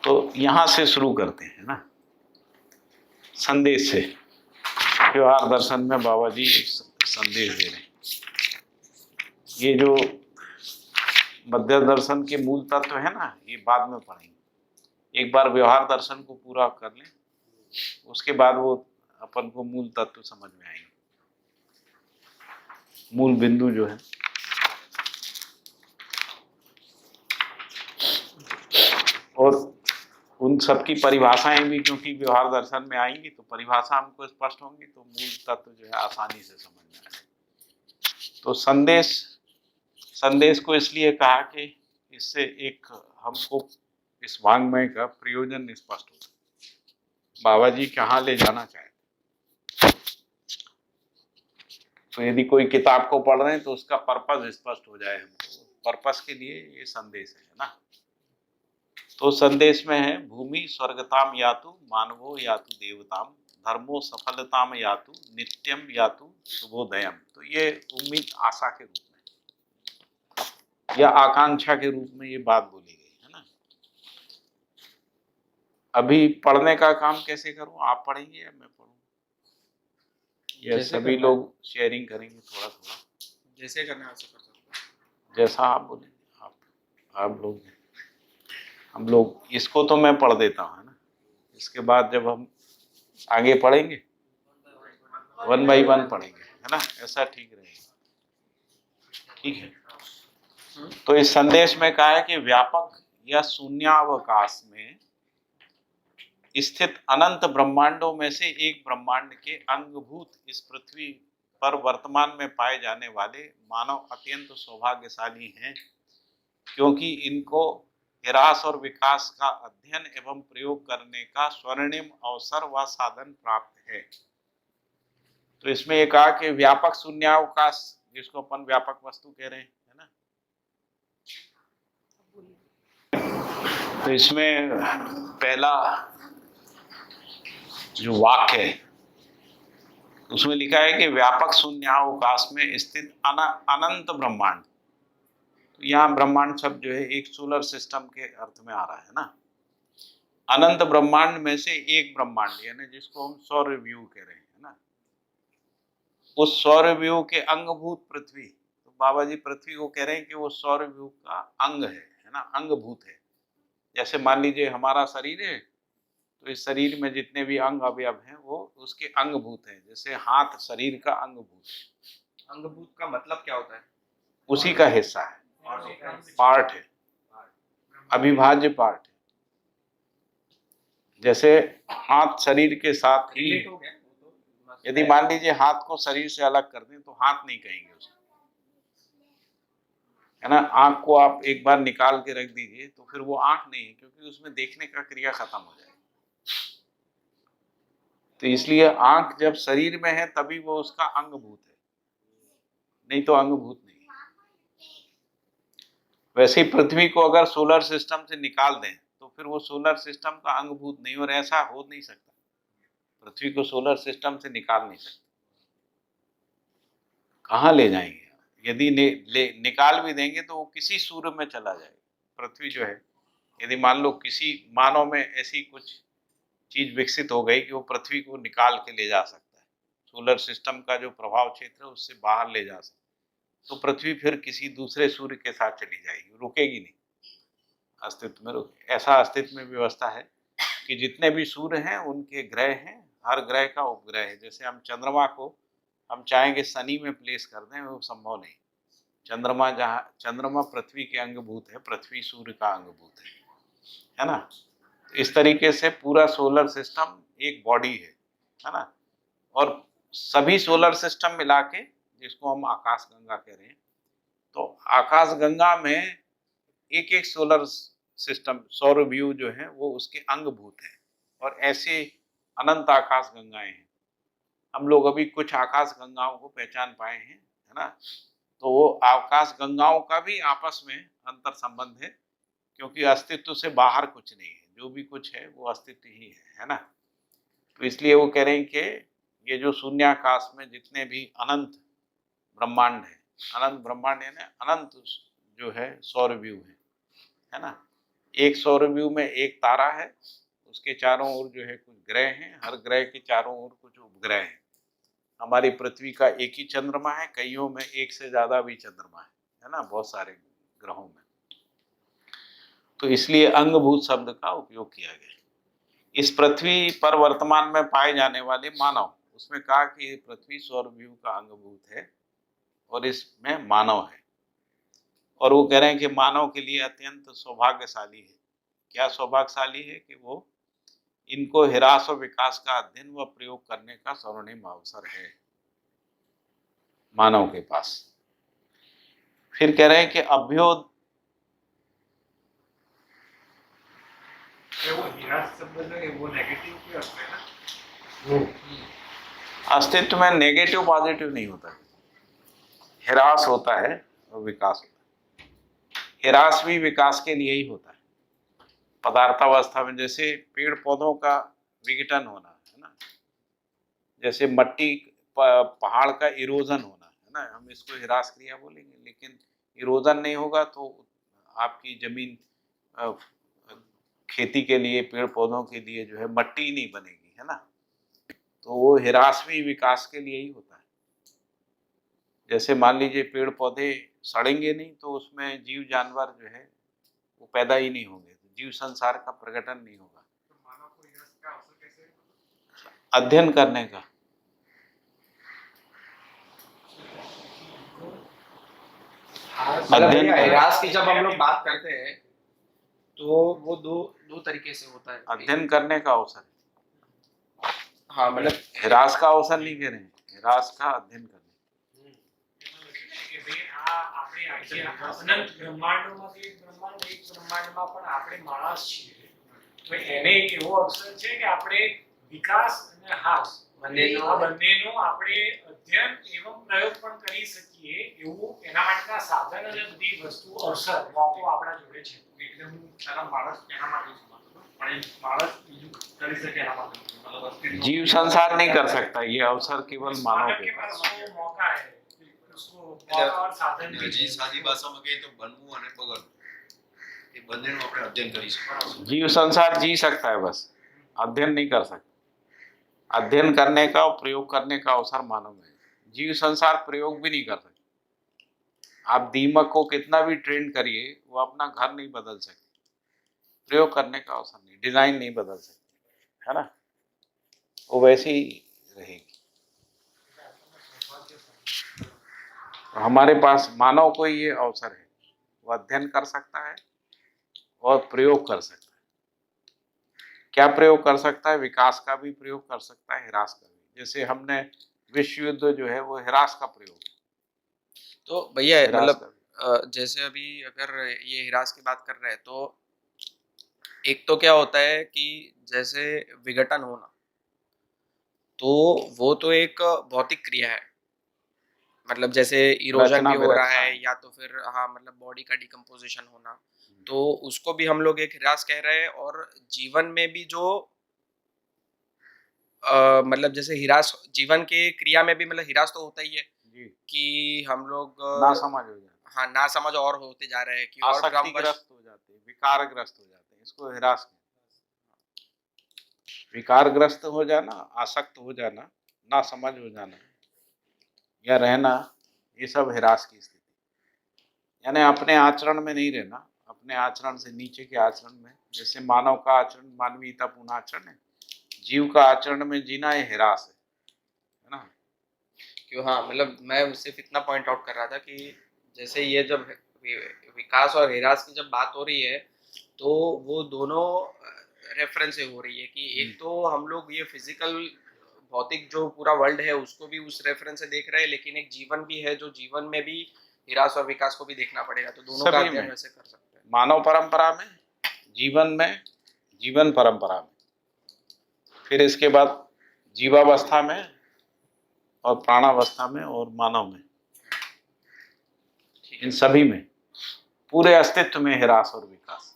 तो यहां से शुरू करते हैं ना, संदेश से। व्यवहार दर्शन में बाबा जी संदेश दे रहे हैं। ये जो मध्य दर्शन के मूल तत्व है ना, ये बाद में पढ़ेंगे। एक बार व्यवहार दर्शन को पूरा कर लें, उसके बाद वो अपन को मूल तत्व समझ में आएंगे, मूल बिंदु जो है। और उन सबकी परिभाषाएं भी, क्योंकि व्यवहार दर्शन में आएंगी तो परिभाषा हमको स्पष्ट होंगी, तो मूल तत्व जो है आसानी से समझ में आएगा। तो संदेश को इसलिए कहा कि इससे एक हमको इस वांग्मय का प्रयोजन स्पष्ट होता है, बाबा जी कहाँ ले जाना चाहते। तो यदि कोई किताब को पढ़ रहे हैं तो उसका पर्पस स्पष्ट हो जाए हमको, पर्पस के लिए ये संदेश है ना। तो संदेश में है, भूमि स्वर्गताम यातु मानवो यातु देवताम, धर्मो सफलताम यातु नित्यम यातु शुभोदयम। तो ये उम्मीद आशा के रूप में या आकांक्षा के रूप में ये बात बोली गई है ना। अभी पढ़ने का काम कैसे करूं, आप पढ़ेंगे या मैं पढ़ूं, या सभी लोग शेयरिंग करेंगे थोड़ा थोड़ा? जैसे करना है वैसे कर सकते हैं। जैसा आप बोले। आप लोग, हम लोग इसको तो मैं पढ़ देता हूँ, है ना। इसके बाद जब हम आगे पढ़ेंगे 1 बाई 1 पढ़ेंगे, है ना, ऐसा ठीक रहेगा। ठीक है। तो इस संदेश में कहा है कि व्यापक या शून्यावकाश में स्थित अनंत ब्रह्मांडों में से एक ब्रह्मांड के अंगभूत इस पृथ्वी पर वर्तमान में पाए जाने वाले मानव अत्यंत सौभाग्यशाली हैं, क्योंकि इनको ह्रास और विकास का अध्ययन एवं प्रयोग करने का स्वर्णिम अवसर व साधन प्राप्त है। तो इसमें ये कहा कि व्यापक शून्यावकाश, जिसको अपन व्यापक वस्तु कह रहे हैं, है ना। तो इसमें पहला जो वाक्य है उसमें लिखा है कि व्यापक शून्यावकाश में स्थित अनंत ब्रह्मांड। तो यहाँ ब्रह्मांड शब्द जो है एक सोलर सिस्टम के अर्थ में आ रहा है ना। अनंत ब्रह्मांड में से एक ब्रह्मांड, यानी जिसको हम सौरव्यूह कह रहे हैं ना, उस सौरव्यूह के अंगभूत पृथ्वी। तो बाबा जी पृथ्वी को कह रहे हैं कि वो सौरव्यूह का अंग है ना, अंगभूत है। जैसे मान लीजिए हमारा शरीर है, तो इस शरीर में जितने भी अंग अवयव हैं वो उसके अंगभूत हैं। जैसे हाथ शरीर का अंगभूत है। अंगभूत का मतलब क्या होता है? उसी का हिस्सा है, पार्ट है, अविभाज्य पार्ट है। जैसे हाथ शरीर के साथ ही, रिलेट हो गया वो तो। यदि मान लीजिए हाथ को शरीर से अलग कर दें तो हाथ नहीं कहेंगे उसको, है ना। आंख को आप एक बार निकाल के रख दीजिए तो फिर वो आंख नहीं है, क्योंकि उसमें देखने का क्रिया खत्म हो जाएगी। तो इसलिए आंख जब शरीर में है तभी वो उसका अंगभूत है, नहीं तो अंगभूत नहीं। वैसे ही पृथ्वी को अगर सोलर सिस्टम से निकाल दें तो फिर वो सोलर सिस्टम का अंगभूत नहीं, और ऐसा हो नहीं सकता। पृथ्वी को सोलर सिस्टम से निकाल नहीं सकते। कहाँ ले जाएंगे? यदि निकाल भी देंगे तो वो किसी सूर्य में चला जाएगा। पृथ्वी जो है, यदि मान लो किसी मानव में ऐसी कुछ चीज विकसित हो गई कि वो पृथ्वी को निकाल के ले जा सकता है, सोलर सिस्टम का जो प्रभाव क्षेत्र है उससे बाहर ले जा सकता है, तो पृथ्वी फिर किसी दूसरे सूर्य के साथ चली जाएगी, रुकेगी नहीं, अस्तित्व में रुके। ऐसा अस्तित्व में व्यवस्था है कि जितने भी सूर्य हैं उनके ग्रह हैं, हर ग्रह का उपग्रह है। जैसे हम चंद्रमा को हम चाहेंगे शनि में प्लेस कर दें, वो संभव नहीं। चंद्रमा पृथ्वी के अंगभूत है, पृथ्वी सूर्य का अंगभूत है ना। इस तरीके से पूरा सोलर सिस्टम एक बॉडी है ना। और सभी सोलर सिस्टम मिला के, जिसको हम आकाश गंगा कह रहे हैं, तो आकाश गंगा में एक एक सोलर सिस्टम, सौरव्यूह जो है वो उसके अंगभूत है। और ऐसे अनंत आकाश गंगाएं हैं। हम लोग अभी कुछ आकाश गंगाओं को पहचान पाए हैं, है ना। तो वो आकाश गंगाओं का भी आपस में अंतर संबंध है, क्योंकि अस्तित्व से बाहर कुछ नहीं है, जो भी कुछ है वो अस्तित्व ही है ना। तो इसलिए वो कह रहे हैं कि ये जो शून्याकाश में जितने भी अनंत ब्रह्मांड है, अनंत ब्रह्मांड यानी अनंत जो है सौरव्यूह है ना। एक सौरव्यूह में एक तारा है, उसके चारों ओर जो है कुछ ग्रह हैं, हर ग्रह के चारों ओर कुछ उपग्रह हैं। हमारी पृथ्वी का एक ही चंद्रमा है, कईयों में एक से ज्यादा भी चंद्रमा है ना, बहुत सारे ग्रहों में। तो इसलिए अंगभूत शब्द का उपयोग किया गया। इस पृथ्वी पर वर्तमान में पाए जाने वाले मानव, उसमें कहा कि पृथ्वी सौरव्यूह का अंगभूत है और इसमें मानव है। और वो कह रहे हैं कि मानव के लिए अत्यंत सौभाग्यशाली है। क्या सौभाग्यशाली है? कि वो इनको ह्रास और विकास का अध्ययन व प्रयोग करने का स्वर्णिम अवसर है मानव के पास। फिर कह रहे हैं कि अस्तित्व में नेगेटिव पॉजिटिव नहीं होता है, ह्रास होता है और विकास होता है। ह्रास भी विकास के लिए ही होता है। पदार्थावस्था में जैसे पेड़ पौधों का विघटन होना है ना, जैसे मट्टी पहाड़ का इरोजन होना है ना, हम इसको ह्रास क्रिया बोलेंगे। लेकिन इरोजन नहीं होगा तो आपकी जमीन खेती के लिए, पेड़ पौधों के लिए जो है मट्टी नहीं बनेगी, है ना। तो वो ह्रास भी विकास के लिए ही होता है। जैसे मान लीजिए पेड़ पौधे सड़ेंगे नहीं तो उसमें जीव जानवर जो है वो पैदा ही नहीं होंगे, तो जीव संसार का प्रकटन नहीं होगा। तो मानव को ह्रास का अवसर कैसे? अध्ययन करने का। ह्रास की जब हम लोग बात करते हैं तो वो दो तरीके से होता है। अध्ययन करने का अवसर। हाँ, मतलब ह्रास का अवसर नहीं कह रहे हैं, ह्रास का अध्ययन करने। કે ભાઈ આ આપણે આજે અનંત બ્રહ્માંડોમાંથી એક બ્રહ્માંડમાં પણ આપણે માણસ છીએ, તો એને એવો અવસર છે કે આપણે વિકાસ અને હાસ આ બંનેનો આપણે અધ્યયન એવં પ્રયોગ પણ કરી શકીએ એવું એના માટેના સાધન અને બધી વસ્તુ અવસર મોકો આપણા જોડે છે એટલે હું સારા માણસ એના માટે જ માનું છું. પણ એ માણસ બીજું કરી શકે એના માટે નથી. मतलब अस्तित्व जीव संसार नहीं कर सकता, ये अवसर केवल मानव मानव के के पास पास वो मौका है उसको मौका और साधन भी હજી है। સાદી ભાષામાં કહીએ તો બનવું અને બગડવું એ બંનેનું આપણે અધ્યયન કરી શકીએ. जीव संसार जी सकता है, बस अध्ययन नहीं कर सकता। अध्ययन करने का और प्रयोग करने का अवसर मानव में है। जीव संसार प्रयोग भी नहीं कर सकते। आप दीमक को कितना भी ट्रेन करिए, वो अपना घर नहीं बदल सकते, प्रयोग करने का अवसर नहीं, डिजाइन नहीं बदल सकते, है ना, वो वैसे ही रहेगी। तो हमारे पास मानव को ये अवसर है, वो अध्ययन कर सकता है और प्रयोग कर सकता है। क्या प्रयोग कर सकता है? विकास का भी प्रयोग कर सकता है, ह्रास का भी। जैसे हमने विश्व युद्ध जो है वो ह्रास का प्रयोग है, तो भैया ह्रास मतलब का भी। जैसे अभी अगर ये हिरास की बात कर रहे हैं तो एक तो क्या होता है कि जैसे विघटन होना, तो वो तो एक भौतिक क्रिया है, मतलब जैसे इरोजन रचना भी हो रहा विरचना है है। या तो फिर हाँ मतलब बॉडी का डिकम्पोजिशन होना, तो उसको भी हम लोग एक हिरास कह रहे हैं। और जीवन में भी जो मतलब जैसे हिरास, जीवन के क्रिया में भी मतलब हिरास तो होता ही है जी, कि हम लोग ना समझ हो जाए, हाँ ना समझ और होते जा रहे हैं कि और भ्रमवश आसक्तिग्रस्त हो जाते हैं, विकारग्रस्त हो जाते हैं, इसको ह्रास कहते हैं। विकारग्रस्त हो जाना, आसक्त हो जाना, ना समझ हो जाना या रहना, ये सब ह्रास की स्थिति। यानी अपने आचरण में नहीं रहना, अपने आचरण से नीचे के आचरण में। जैसे मानव का आचरण मानवीयतापूर्ण आचरण है, जीव का आचरण में जीना ये ह्रास है ना। क्यों हाँ मतलब मैं सिर्फ इतना पॉइंट आउट कर रहा था कि जैसे ये जब विकास और हिरास की जब बात हो रही है तो वो दोनों रेफरेंस से हो रही है कि एक तो हम लोग ये फिजिकल भौतिक जो पूरा वर्ल्ड है उसको भी उस रेफरेंस से देख रहे हैं, लेकिन एक जीवन भी है जो जीवन में भी हिरास और विकास को भी देखना पड़ेगा, तो दोनों का सभी अध्ययन में। वैसे कर सकते हैं। मानव परंपरा में, जीवन में, जीवन परंपरा में, फिर इसके बाद जीवावस्था में और प्राणावस्था में और मानव में, इन सभी में पूरे अस्तित्व में ह्रास और विकास,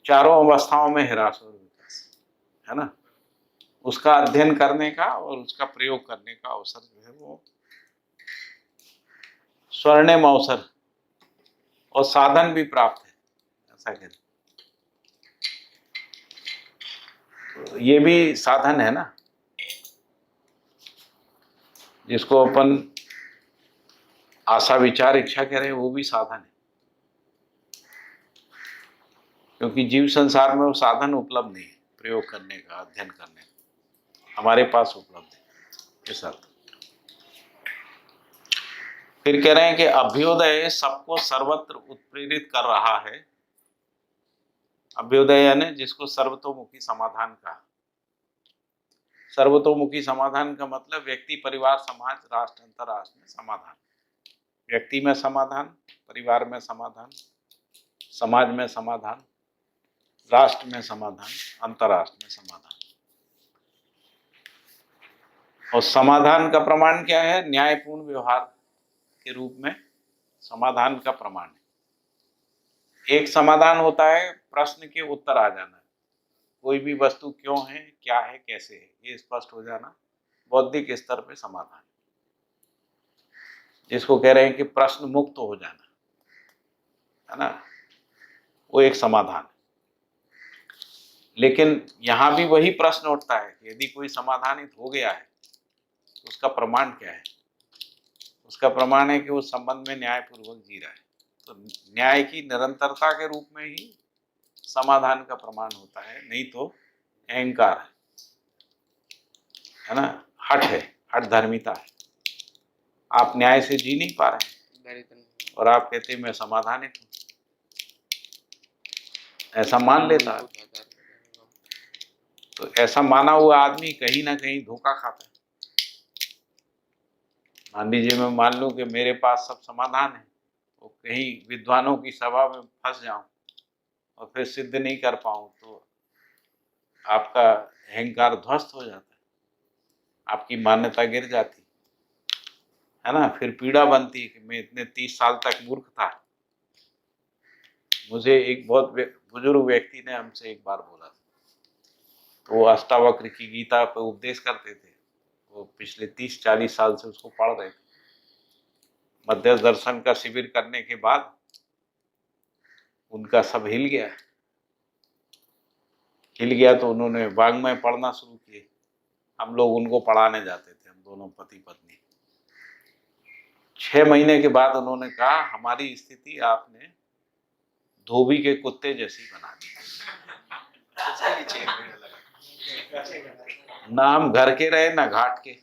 चारों अवस्थाओं में ह्रास और विकास, है ना। उसका अध्ययन करने का और उसका प्रयोग करने का अवसर जो है वो स्वर्णिम अवसर और साधन भी प्राप्त है, ऐसा कहते हैं। तो ये भी साधन है ना, जिसको अपन आशा विचार इच्छा कह रहे हैं, वो भी साधन है, क्योंकि जीव संसार में वो साधन उपलब्ध नहीं है प्रयोग करने का, अध्ययन करने का, हमारे पास उपलब्ध है ये सब। फिर कह रहे हैं कि अभ्युदय सबको सर्वत्र उत्प्रेरित कर रहा है। अभ्युदय यानी जिसको सर्वतोमुखी समाधान का, सर्वतोमुखी समाधान का मतलब व्यक्ति, परिवार, समाज, राष्ट्र, अंतरराष्ट्र में समाधान। व्यक्ति में समाधान, परिवार में समाधान, समाज में समाधान, राष्ट्र में समाधान, अंतरराष्ट्र में समाधान। और समाधान का प्रमाण क्या है? न्यायपूर्ण व्यवहार के रूप में समाधान का प्रमाण है। एक समाधान होता है प्रश्न के उत्तर आ जाना, कोई भी वस्तु क्यों है, क्या है, कैसे है, ये स्पष्ट हो जाना, बौद्धिक स्तर पे समाधान, जिसको कह रहे हैं कि प्रश्न मुक्त हो जाना, है ना, वो एक समाधान है। लेकिन यहां भी वही प्रश्न उठता है कि यदि कोई समाधानित हो गया है तो उसका प्रमाण क्या है? उसका प्रमाण है कि वो संबंध में न्यायपूर्वक जी रहा है। तो न्याय की निरंतरता के रूप में ही समाधान का प्रमाण होता है, नहीं तो अहंकार है ना, हठ है, हठ धर्मिता है। आप न्याय से जी नहीं पा रहे हैं और आप कहते हैं मैं समाधानित हूं, ऐसा मान लेता है। तो ऐसा माना हुआ आदमी कहीं ना कहीं धोखा खाता है। मान लीजिए मैं मान लूं कि मेरे पास सब समाधान है, तो कहीं विद्वानों की सभा में फंस जाऊं और फिर सिद्ध नहीं कर पाऊं तो आपका अहंकार ध्वस्त हो जाता है। आपकी मान्यता गिर जाती है ना, फिर पीड़ा बनती कि मैं इतने 30 साल तक मूर्ख था। मुझे एक बहुत बुजुर्ग व्यक्ति ने हमसे एक बार बोला था, तो वो अष्टावक्र की गीता पे उपदेश करते थे, वो पिछले 30-40 साल से उसको पढ़ रहे थे। मध्य दर्शन का शिविर करने के बाद उनका सब हिल गया तो उन्होंने वाङ्मय पढ़ना शुरू किए। हम लोग उनको पढ़ाने जाते थे, हम दोनों पति पत्नी। 6 महीने के बाद उन्होंने कहा, हमारी स्थिति आपने धोबी के कुत्ते जैसी बना दी। उसके लिए 6 महीने लगा। ना हम घर के रहे ना घाट के।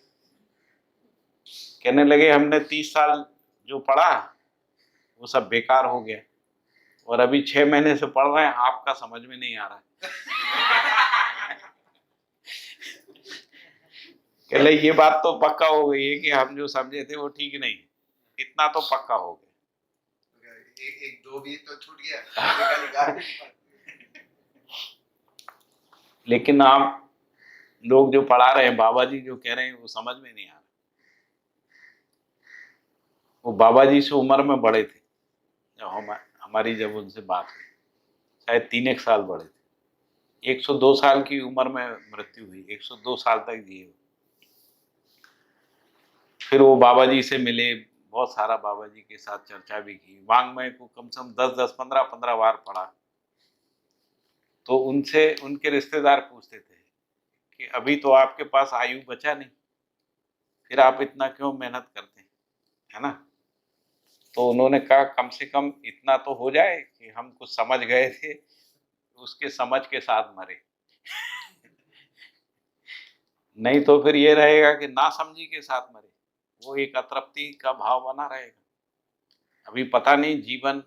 कहने लगे हमने 30 साल जो पढ़ा वो सब बेकार हो गया, और अभी 6 महीने से पढ़ रहे हैं, आपका समझ में नहीं आ रहा है। कह ले ये बात तो पक्का हो गई है कि हम जो समझे थे वो ठीक नहीं, इतना तो पक्का हो गया। एक दो भी तो छूट गया। लेकिन आप लोग जो पढ़ा रहे हैं, बाबा जी जो कह रहे हैं, वो समझ में नहीं आ रहा। वो बाबा जी से उम्र में बड़े थे जब हमारी जब उनसे बात हुई, शायद 3 साल बड़े थे। 102 साल की उम्र में मृत्यु हुई, 102 साल तक जिए। फिर वो बाबा जी से मिले, बहुत सारा बाबा जी के साथ चर्चा भी की, वाङ्मय को कम से कम 10-10, 15-15 बार पढ़ा। तो उनसे उनके रिश्तेदार पूछते थे कि अभी तो आपके पास आयु बचा नहीं, फिर आप इतना क्यों मेहनत करते हैं, है ना। तो उन्होंने कहा कम से कम इतना तो हो जाए कि हम कुछ समझ गए थे, उसके समझ के साथ मरे। नहीं तो फिर ये रहेगा कि ना समझी के साथ मरे, वो एक अतृप्ति का भाव बना रहेगा। अभी पता नहीं जीवन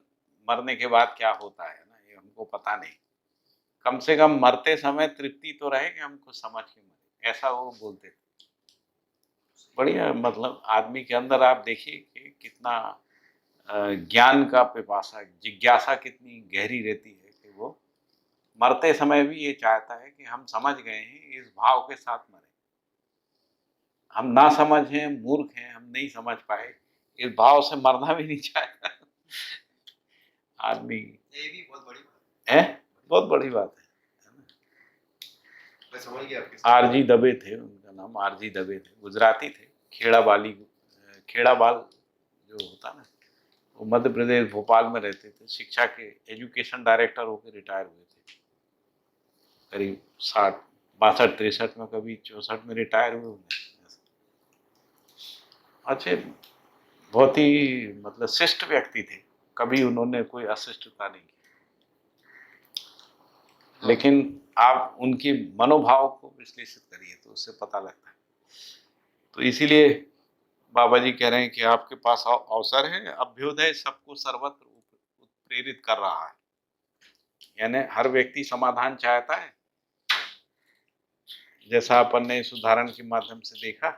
मरने के बाद क्या होता है ना, ये हमको पता नहीं। कम से कम मरते समय तृप्ति तो रहे कि हम कुछ समझ के मरे, ऐसा वो बोलते थे। बढ़िया, मतलब आदमी के अंदर आप देखिए कि कितना ज्ञान का पिपासा, जिज्ञासा कितनी गहरी रहती है कि वो मरते समय भी ये चाहता है कि हम समझ गए हैं, इस भाव के साथ मरे। हम ना समझ हैं, मूर्ख हैं, हम नहीं समझ पाए, इस भाव से मरना भी नहीं चाहता आदमी। ये भी बहुत बड़ी बात है, बहुत बड़ी बात है ना। मैं समझ गया आपकी। आरजी दबे थे, उनका नाम आरजी दबे थे, गुजराती थे। खेड़ाबाल जो होता ना, वो मध्य प्रदेश भोपाल में रहते थे, शिक्षा के एजुकेशन डायरेक्टर होकर रिटायर हुए थे करीब 62-63 में, कभी 64 में रिटायर हुए उन्हें। अच्छे, बहुत ही मतलब शिष्ट व्यक्ति थे, कभी उन्होंने कोई अशिष्टता नहीं की। लेकिन आप उनके मनोभाव को विश्लेषित करिए तो उससे पता लगता है। तो इसीलिए बाबा जी कह रहे हैं कि आपके पास अवसर है, अभ्युदय सबको सर्वत्र प्रेरित कर रहा है। यानी हर व्यक्ति समाधान चाहता है, जैसा अपन ने इस उदाहरण के माध्यम से देखा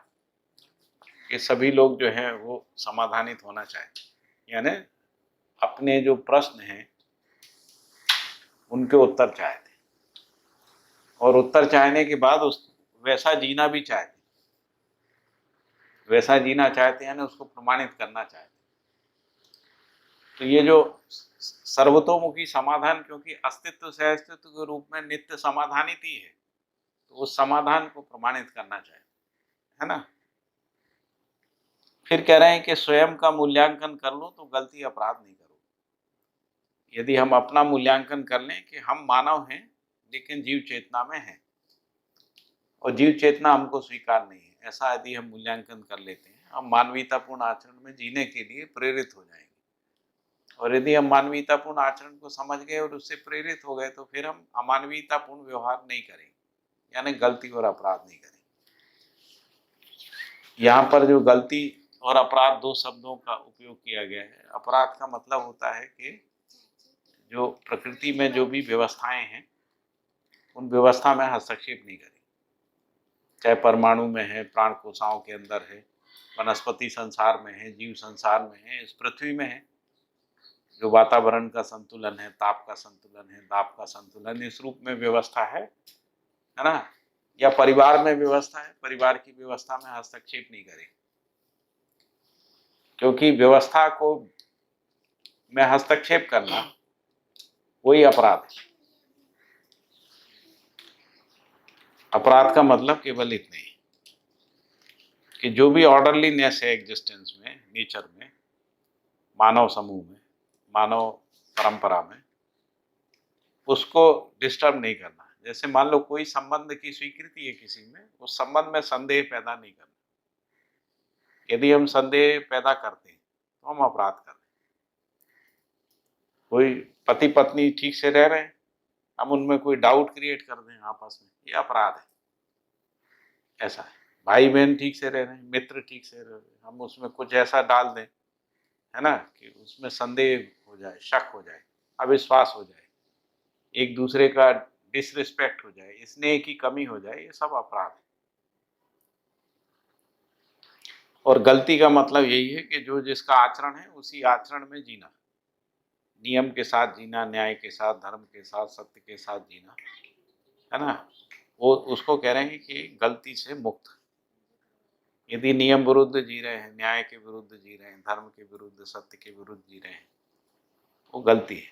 कि सभी लोग जो हैं वो समाधानित होना चाहते हैं, यानी अपने जो प्रश्न हैं उनके उत्तर चाहते हैं, और उत्तर चाहने के बाद उस वैसा जीना भी चाहते हैं, वैसा जीना चाहते हैं यानी उसको प्रमाणित करना चाहते हैं। तो ये जो सर्वतोमुखी समाधान, क्योंकि अस्तित्व से अस्तित्व के रूप में नित्य समाधानित ही है, तो उस समाधान को प्रमाणित करना चाहिए, है ना। फिर कह रहे हैं कि स्वयं का मूल्यांकन कर लो तो गलती अपराध नहीं करो। यदि हम अपना मूल्यांकन कर लें कि हम मानव हैं लेकिन जीव चेतना में हैं, और जीव चेतना हमको स्वीकार नहीं है, ऐसा यदि हम मूल्यांकन कर लेते हैं, हम मानवीयतापूर्ण आचरण में जीने के लिए प्रेरित हो जाएंगे। और यदि हम मानवीयतापूर्ण आचरण को समझ गए और उससे प्रेरित हो गए, तो फिर हम अमानवीयतापूर्ण व्यवहार नहीं करेंगे, यानी गलती और अपराध नहीं करेंगे। यहाँ पर जो गलती और अपराध दो शब्दों का उपयोग किया गया है। अपराध का मतलब होता है कि जो प्रकृति में जो भी व्यवस्थाएं हैं उन व्यवस्था में हस्तक्षेप नहीं करें, चाहे परमाणु में है, प्राण कोशिकाओं के अंदर है, वनस्पति संसार में है, जीव संसार में है, इस पृथ्वी में है। जो वातावरण का संतुलन है, ताप का संतुलन है, दाब का संतुलन, इस रूप में व्यवस्था है ना। या परिवार में व्यवस्था है, परिवार की व्यवस्था में हस्तक्षेप नहीं करें, क्योंकि व्यवस्था को में हस्तक्षेप करना वही अपराध है। अपराध का मतलब केवल इतना ही कि जो भी ऑर्डरलीनेस है एग्जिस्टेंस में, नेचर में, मानव समूह में, मानव परंपरा में, उसको डिस्टर्ब नहीं करना। जैसे मान लो कोई संबंध की स्वीकृति है किसी में, उस संबंध में संदेह पैदा नहीं करना। यदि हम संदेह पैदा करते हैं तो हम अपराध कर रहे हैं। कोई पति पत्नी ठीक से रह रहे हैं, हम उनमें कोई डाउट क्रिएट कर दें आपस में, ये अपराध है। ऐसा है, भाई बहन ठीक से रह रहे हैं, मित्र ठीक से रह रहे हैं, हम उसमें कुछ ऐसा डाल दें, है ना, कि उसमें संदेह हो जाए, शक हो जाए, अविश्वास हो जाए, एक दूसरे का डिसरिस्पेक्ट हो जाए, स्नेह की कमी हो जाए, ये सब अपराध है। और गलती का मतलब यही है कि जो जिसका आचरण है उसी आचरण में जीना, नियम के साथ जीना, न्याय के साथ, धर्म के साथ, सत्य के साथ जीना, है ना, वो उसको कह रहे हैं कि गलती से मुक्त। यदि नियम विरुद्ध जी रहे हैं, न्याय के विरुद्ध जी रहे हैं, धर्म के विरुद्ध, सत्य के विरुद्ध जी रहे हैं, वो गलती है।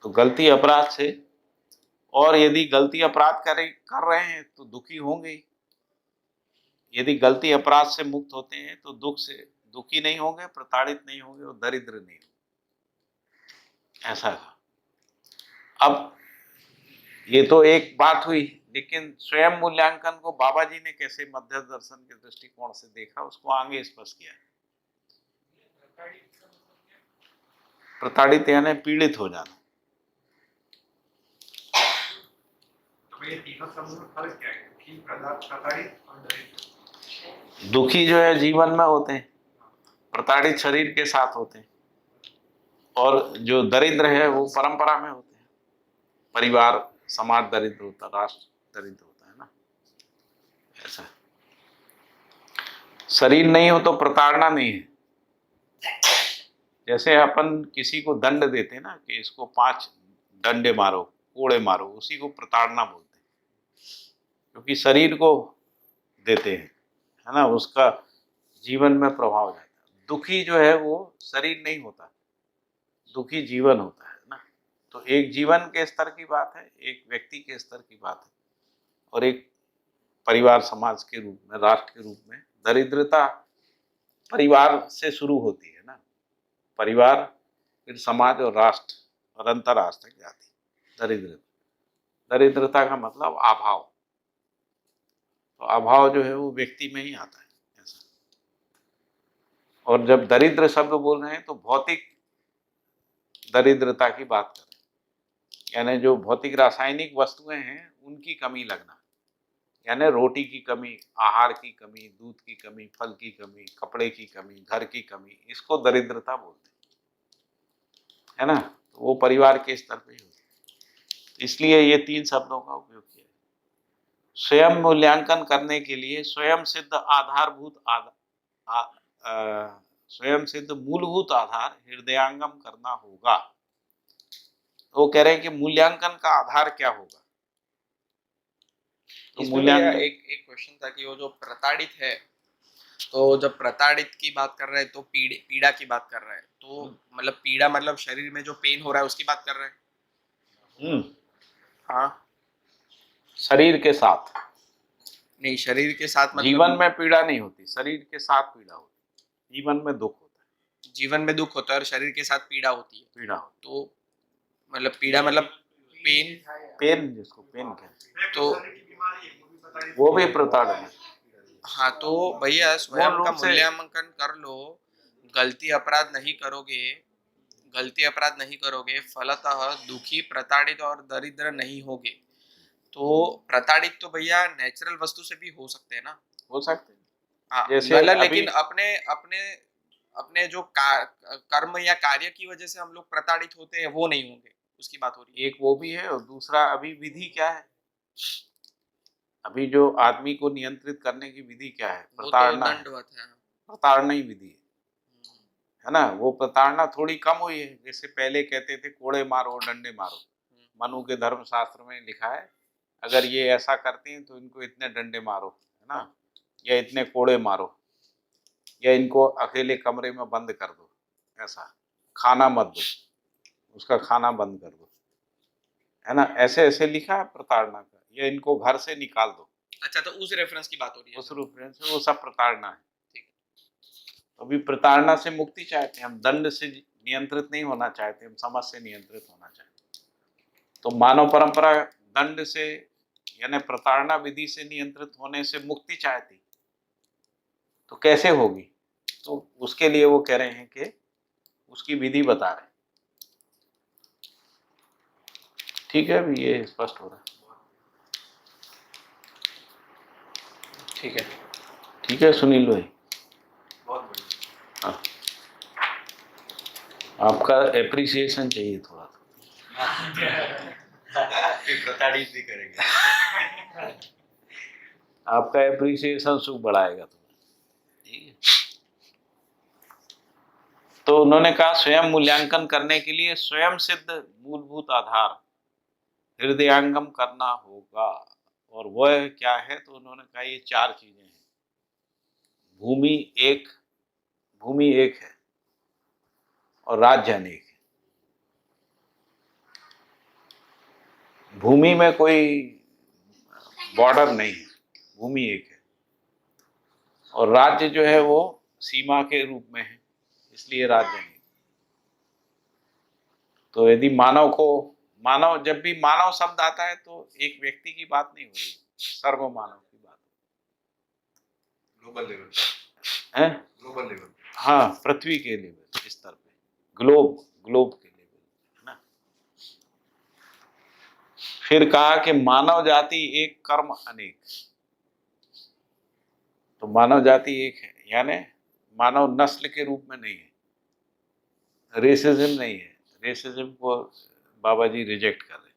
तो गलती अपराध से, और यदि गलती अपराध कर रहे हैं तो दुखी होंगे ही। यदि गलती अपराध से मुक्त होते हैं तो दुखी नहीं होंगे, प्रताड़ित नहीं होंगे और दरिद्र नहीं होंगे। ऐसा है। अब ये तो एक बात हुई, लेकिन स्वयं मूल्यांकन को बाबा जी ने कैसे मध्य दर्शन के दृष्टिकोण से देखा, उसको आगे स्पष्ट किया। प्रताड़ित यानी पीड़ित हो जाना। तो ये तीनों शब्दों में फर्क क्या है? दुखी, प्रताड़ित और दरिद्र। दुखी जो है जीवन में होते हैं, प्रताड़ित शरीर के साथ होते हैं, और जो दरिद्र है वो परंपरा में होते हैं। परिवार समाज दरिद्र होता, राष्ट्र दरिद्र होता है ना, ऐसा। शरीर नहीं हो तो प्रताड़ना नहीं है। जैसे अपन किसी को दंड देते हैं ना, कि इसको 5 डंडे मारो, कोड़े मारो, उसी को प्रताड़ना बोलते हैं, क्योंकि शरीर को देते हैं, है ना, उसका जीवन में प्रभाव जाता है। दुखी जो है वो शरीर नहीं होता, दुखी जीवन होता है ना। तो एक जीवन के स्तर की बात है, एक व्यक्ति के स्तर की बात है, और एक परिवार समाज के रूप में, राष्ट्र के रूप में। दरिद्रता परिवार से शुरू होती है ना, परिवार, फिर समाज और राष्ट्र और अंतर्राष्ट्र तक जाती है दरिद्रता। दरिद्रता का मतलब अभाव, तो अभाव जो है वो व्यक्ति में ही आता है, ऐसा। और जब दरिद्र शब्द बोल रहे हैं तो भौतिक दरिद्रता की बात कर रहे हैं, यानी जो भौतिक रासायनिक वस्तुएं हैं उनकी कमी लगना, यानी रोटी की कमी, आहार की कमी, दूध की कमी, फल की कमी, कपड़े की कमी, घर की कमी, इसको दरिद्रता बोलते हैं, है ना। तो वो परिवार के स्तर पे ही होती है, इसलिए ये 3 शब्दों का उपयोग किया है। स्वयं मूल्यांकन करने के लिए स्वयं सिद्ध आधारभूत स्वयं सिद्ध मूलभूत आधार हृदयांगम करना होगा। तो वो कह रहे हैं कि मूल्यांकन का आधार क्या होगा। तो इसमें भैया एक क्वेश्चन था कि वो जो प्रताड़ित है, तो जब प्रताड़ित की बात कर रहे हैं तो पीड़ा की बात कर रहे हैं, तो मतलब पीड़ा मतलब शरीर में जो पेन हो रहा है उसकी बात कर रहे हैं। हाँ, शरीर के साथ नहीं, शरीर के साथ मतलब जीवन में पीड़ा नहीं होती, शरीर के साथ पीड़ा होती है। जीवन में दुख होता है, जीवन में दुख होता है और शरीर के साथ पीड़ा होती है। पीड़ा होती तो मतलब पीड़ा मतलब पेन, पेन, जिसको पेन कहते हैं, तो वो भी प्रताड़ना है। हाँ, तो भैया स्वयं मूल का रूप से मूल्यांकन कर लो, गलती अपराध नहीं करोगे, फलतः दुखी, प्रताड़ित और दरिद्र नहीं होगे। तो प्रताड़ित तो भैया नेचुरल वस्तु से भी हो सकते हैं ना। हो सकते हैं, हाँ, जैसे मतलब अभी लेकिन अपने जो कर्म या कार्य की वजह से हम लोग प्रताड़ित होते हैं वो नहीं होंगे, उसकी बात हो रही है। एक वो भी है, और दूसरा अभी विधि क्या है, अभी जो आदमी को नियंत्रित करने की विधि क्या है, वो तो प्रताड़ना है। दंडवत है। प्रताड़ना ही विधि है ना। वो प्रताड़ना थोड़ी कम हुई है, जैसे पहले कहते थे कोड़े मारो, डंडे मारो। मनु के धर्मशास्त्र में लिखा है, अगर ये ऐसा करते हैं तो इनको इतने डंडे मारो, है ना, या इतने कोड़े मारो, या इनको अकेले कमरे में बंद कर दो, ऐसा खाना मत दो, उसका खाना बंद कर दो, है ना, ऐसे ऐसे लिखा है प्रताड़ना का, या इनको घर से निकाल दो। अच्छा, तो उस रेफरेंस की बात हो रही है। उस रेफरेंस से वो सब प्रताड़ना है। ठीक। अभी प्रताड़ना से मुक्ति चाहते हैं हम, दंड से नियंत्रित नहीं होना चाहते हम, समाज से नियंत्रित होना चाहते हैं। तो मानव परंपरा दंड से यानी प्रताड़ना विधि से नियंत्रित होने से मुक्ति चाहती, तो कैसे होगी? तो उसके लिए वो कह रहे हैं कि उसकी विधि बता रहे हैं। ठीक है, अभी ये स्पष्ट हो रहा है। ठीक है। ठीक है सुनील भाई, बहुत बढ़िया। हाँ, आपका एप्रिसिएशन चाहिए थोड़ा सा। फिर प्रताड़ित भी करेंगे। आपका एप्रिसिएशन सुख बढ़ाएगा तुम्हें। ठीक है, तो उन्होंने कहा स्वयं मूल्यांकन करने के लिए स्वयं सिद्ध मूलभूत आधार हृदयांगम करना होगा। और वह क्या है? तो उन्होंने कहा ये 4 चीजें हैं। भूमि एक है और राज्य अनेक है। भूमि में कोई बॉर्डर नहीं है, भूमि एक है, और राज्य जो है वो सीमा के रूप में है, इसलिए राज्य नहीं। तो यदि मानव जब भी मानव शब्द आता है तो एक व्यक्ति की बात नहीं हो रही, सर्व मानव की बात ग्लोबल लेवल, है। Global level. हाँ, पृथ्वी के लेवल स्तर पे, ग्लोब के लेवल, है ना। फिर कहा कि मानव जाति एक, कर्म अनेक। तो मानव जाति एक है, यानी मानव नस्ल के रूप में नहीं है, रेसिज्म नहीं है। रेसिज्म को बाबा जी रिजेक्ट कर रहे हैं।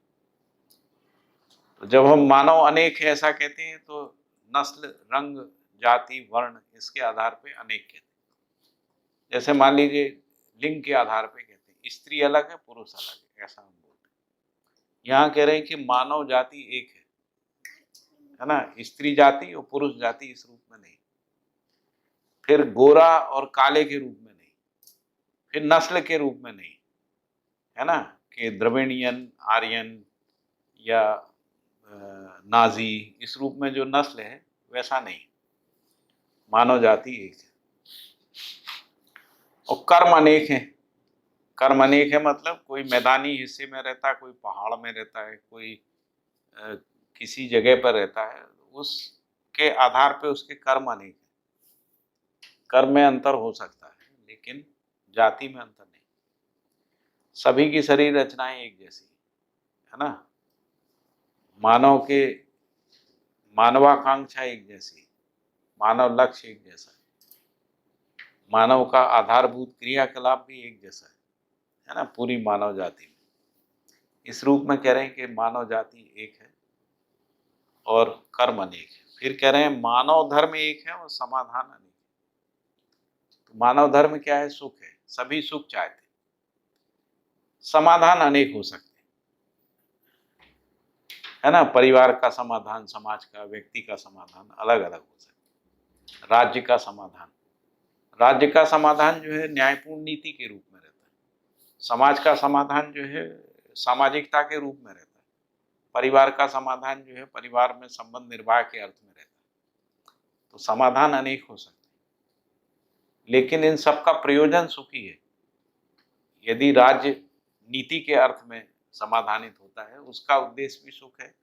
तो जब हम मानव अनेक है ऐसा कहते हैं तो नस्ल, रंग, जाति, वर्ण इसके आधार पे अनेक कहते हैं। जैसे मान लीजिए लिंग के आधार पे कहते हैं स्त्री अलग है, पुरुष अलग है, ऐसा हम बोलते हैं। यहाँ कह रहे हैं कि मानव जाति एक है ना, स्त्री जाति और पुरुष जाति इस रूप में नहीं, फिर गोरा और काले के रूप में नहीं, फिर नस्ल के रूप में नहीं, है ना, कि द्रविड़ियन, आर्यन या नाजी इस रूप में जो नस्ल है वैसा नहीं। मानव जाति एक है। और कर्म अनेक है। कर्म अनेक है मतलब कोई मैदानी हिस्से में रहता है, कोई पहाड़ में रहता है, कोई किसी जगह पर रहता है, उसके आधार पे उसके कर्म अनेक है। कर्म में अंतर हो सकता है लेकिन जाति में अंतर नहीं। सभी की शरीर रचनाएं एक जैसी है ना, मानवाकांक्षा एक जैसी, मानव लक्ष्य एक जैसा है, मानव का आधारभूत क्रियाकलाप भी एक जैसा है ना, पूरी मानव जाति में। इस रूप में कह रहे हैं कि मानव जाति एक है और कर्म अनेक है। फिर कह रहे हैं मानव धर्म एक है और समाधान अनेक है। तो मानव धर्म क्या है? सुख है, सभी सुख चाहते हैं। समाधान अनेक हो सकते है ना, परिवार का समाधान, समाज का, व्यक्ति का समाधान अलग अलग हो सकता है। राज्य का समाधान जो है न्यायपूर्ण नीति के रूप में रहता है। समाज का समाधान जो है सामाजिकता के रूप में रहता है। परिवार का समाधान जो है परिवार में संबंध निर्वाह के अर्थ में रहता है। तो समाधान अनेक हो सकते हैं लेकिन इन सबका प्रयोजन सुखी है। यदि राज्य नीति के अर्थ में समाधानित होता है उसका उद्देश्य भी सुख है।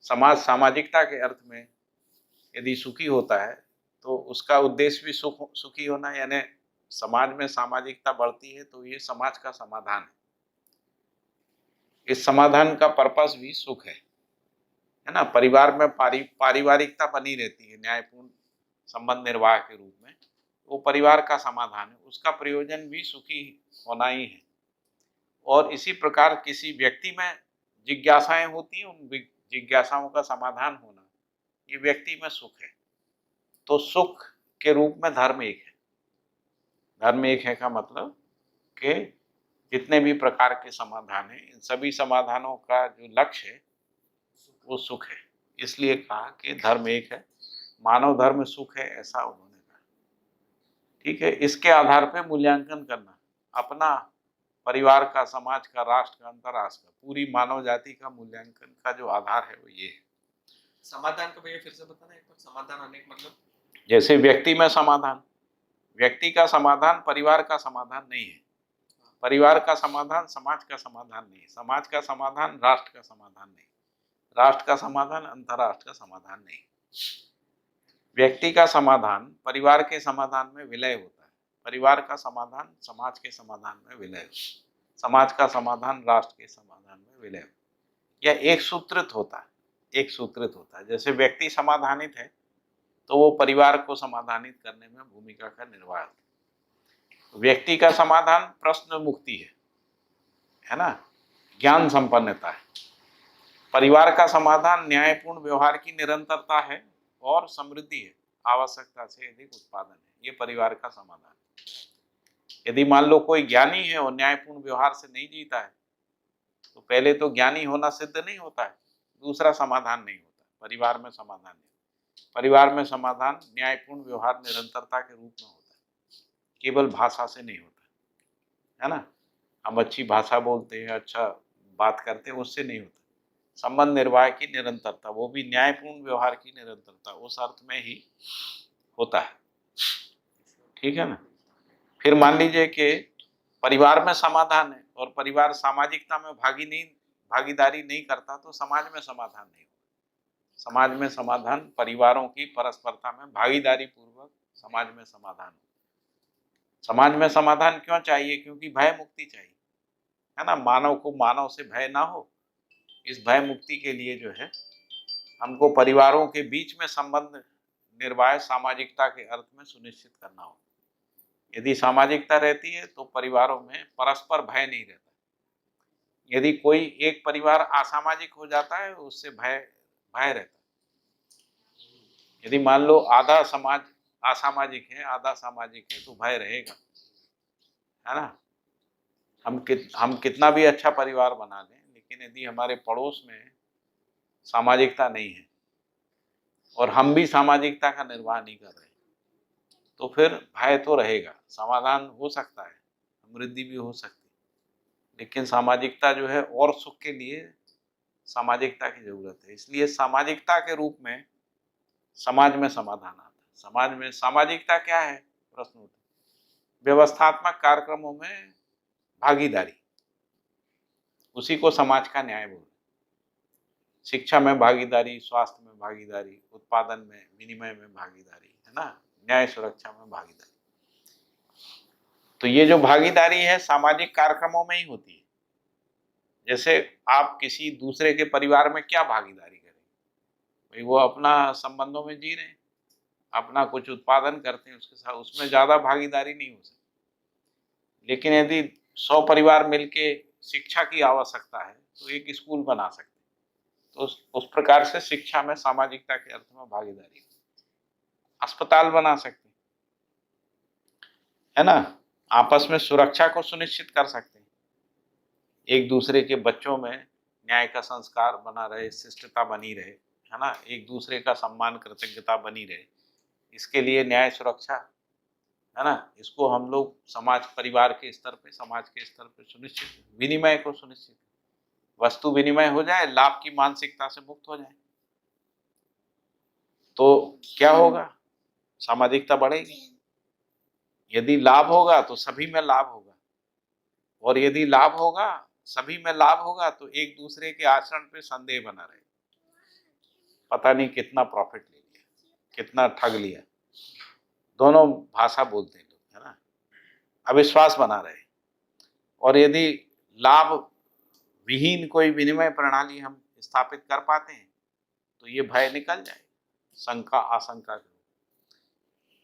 समाज सामाजिकता के अर्थ में यदि सुखी होता है तो उसका उद्देश्य भी सुखी होना, यानी समाज में सामाजिकता बढ़ती है तो ये समाज का समाधान है। इस समाधान का पर्पस भी सुख है ना। परिवार में पारिवारिकता बनी रहती है न्यायपूर्ण संबंध निर्वाह के रूप में, वो परिवार का समाधान है, उसका प्रयोजन भी सुखी होना ही है। और इसी प्रकार किसी व्यक्ति में जिज्ञासाएं होती हैं, उन जिज्ञासाओं का समाधान होना, ये व्यक्ति में सुख है। तो सुख के रूप में धर्म एक है। धर्म एक है का मतलब कि जितने भी प्रकार के समाधान हैं इन सभी समाधानों का जो लक्ष्य है वो सुख है। इसलिए कहा कि धर्म एक है, मानव धर्म सुख है, ऐसा उन्होंने कहा। ठीक है, इसके आधार पे मूल्यांकन करना, अपना, परिवार का, समाज का, राष्ट्र का, अंतर्राष्ट्र का, पूरी मानव जाति का मूल्यांकन का जो आधार है वो ये है। समाधान का भैया फिर से बताना एक बार, समाधान अनेक मतलब? जैसे व्यक्ति में समाधान, व्यक्ति का समाधान परिवार का समाधान नहीं है, परिवार का समाधान समाज का समाधान नहीं, समाज का समाधान राष्ट्र का समाधान नहीं, राष्ट्र का समाधान अंतर्राष्ट्र का समाधान नहीं। व्यक्ति का समाधान परिवार के समाधान में विलय होता है, परिवार का समाधान समाज के समाधान में विलय होता है, समाज का समाधान राष्ट्र के समाधान में विलय होता है। यह एक सूत्रित होता है, एक सूत्रित होता है। जैसे व्यक्ति समाधानित है तो वो परिवार को समाधानित करने में भूमिका का निर्वाह है। व्यक्ति का समाधान प्रश्न मुक्ति है ना, ज्ञान संपन्नता है। परिवार का समाधान न्यायपूर्ण व्यवहार की निरंतरता है और समृद्धि है, आवश्यकता से अधिक उत्पादन है। ये परिवार का समाधान है। यदि मान लो कोई ज्ञानी है और न्यायपूर्ण व्यवहार से नहीं जीता है, तो पहले तो ज्ञानी होना सिद्ध नहीं होता है, दूसरा समाधान नहीं होता। परिवार में समाधान नहीं, परिवार में समाधान न्यायपूर्ण व्यवहार निरंतरता के रूप में होता है, केवल भाषा से नहीं होता है ना। हम अच्छी भाषा बोलते हैं, अच्छा बात करते हैं, उससे नहीं होता। संबंध निर्वाह की निरंतरता, वो भी न्यायपूर्ण व्यवहार की निरंतरता, उस अर्थ में ही होता है। ठीक है ना। फिर मान लीजिए कि परिवार में समाधान है और परिवार सामाजिकता में भागीदारी नहीं करता, तो समाज में समाधान नहीं होगा। समाज में समाधान परिवारों की परस्परता में भागीदारी पूर्वक समाज में समाधान। समाज में समाधान क्यों चाहिए? क्योंकि भय मुक्ति चाहिए, है ना। मानव को मानव से भय ना हो, इस भय मुक्ति के लिए जो है हमको परिवारों के बीच में संबंध निर्वाह सामाजिकता के अर्थ में सुनिश्चित करना हो। यदि सामाजिकता रहती है तो परिवारों में परस्पर भय नहीं रहता। यदि कोई एक परिवार असामाजिक हो जाता है, उससे भय रहता है। यदि मान लो आधा समाज असामाजिक है, आधा सामाजिक है, तो भय रहेगा, है ना। हम कितना भी अच्छा परिवार बना लें, लेकिन यदि हमारे पड़ोस में सामाजिकता नहीं है और हम भी सामाजिकता का निर्वाह नहीं कर रहे, तो फिर भय तो रहेगा। समाधान हो सकता है, समृद्धि भी हो सकती है, लेकिन सामाजिकता जो है, और सुख के लिए सामाजिकता की जरूरत है। इसलिए सामाजिकता के रूप में समाज में समाधान आता है। समाज में सामाजिकता क्या है? प्रश्न उठा। व्यवस्थात्मक कार्यक्रमों में भागीदारी, उसी को समाज का न्याय बोलते हैं। शिक्षा में भागीदारी, स्वास्थ्य में भागीदारी, उत्पादन में, विनिमय में भागीदारी, है ना, न्याय सुरक्षा में भागीदारी। तो ये जो भागीदारी है सामाजिक कार्यक्रमों में ही होती है। जैसे आप किसी दूसरे के परिवार में क्या भागीदारी करें? भाई वो अपना संबंधों में जी रहे हैं, अपना कुछ उत्पादन करते हैं उसके साथ, उसमें ज्यादा भागीदारी नहीं हो सकती। लेकिन यदि 100 परिवार मिलके शिक्षा की आवश्यकता है तो एक स्कूल बना सकते हैं। तो उस प्रकार से शिक्षा में सामाजिकता के अर्थ में भागीदारी। अस्पताल बना सकते हैं, है ना, आपस में सुरक्षा को सुनिश्चित कर सकते हैं। एक दूसरे के बच्चों में न्याय का संस्कार बना रहे, शिष्टता बनी रहे, है ना, एक दूसरे का सम्मान, कृतज्ञता बनी रहे, इसके लिए न्याय सुरक्षा, है ना, इसको हम लोग समाज, परिवार के स्तर पे, समाज के स्तर पे सुनिश्चित, विनिमय को सुनिश्चित, वस्तु विनिमय हो जाए, लाभ की मानसिकता से मुक्त हो जाए, तो क्या होगा? सामाजिकता बढ़ेगी। यदि लाभ होगा तो सभी में लाभ होगा, और यदि लाभ होगा, सभी में लाभ होगा, तो एक दूसरे के आचरण पे संदेह बना रहे, पता नहीं कितना प्रॉफिट ले लिया, कितना ठग लिया, दोनों भाषा बोलते हैं लोग, है ना, अविश्वास बना रहे। और यदि लाभ विहीन कोई विनिमय प्रणाली हम स्थापित कर पाते हैं तो ये भय निकल जाए, शंका आशंका।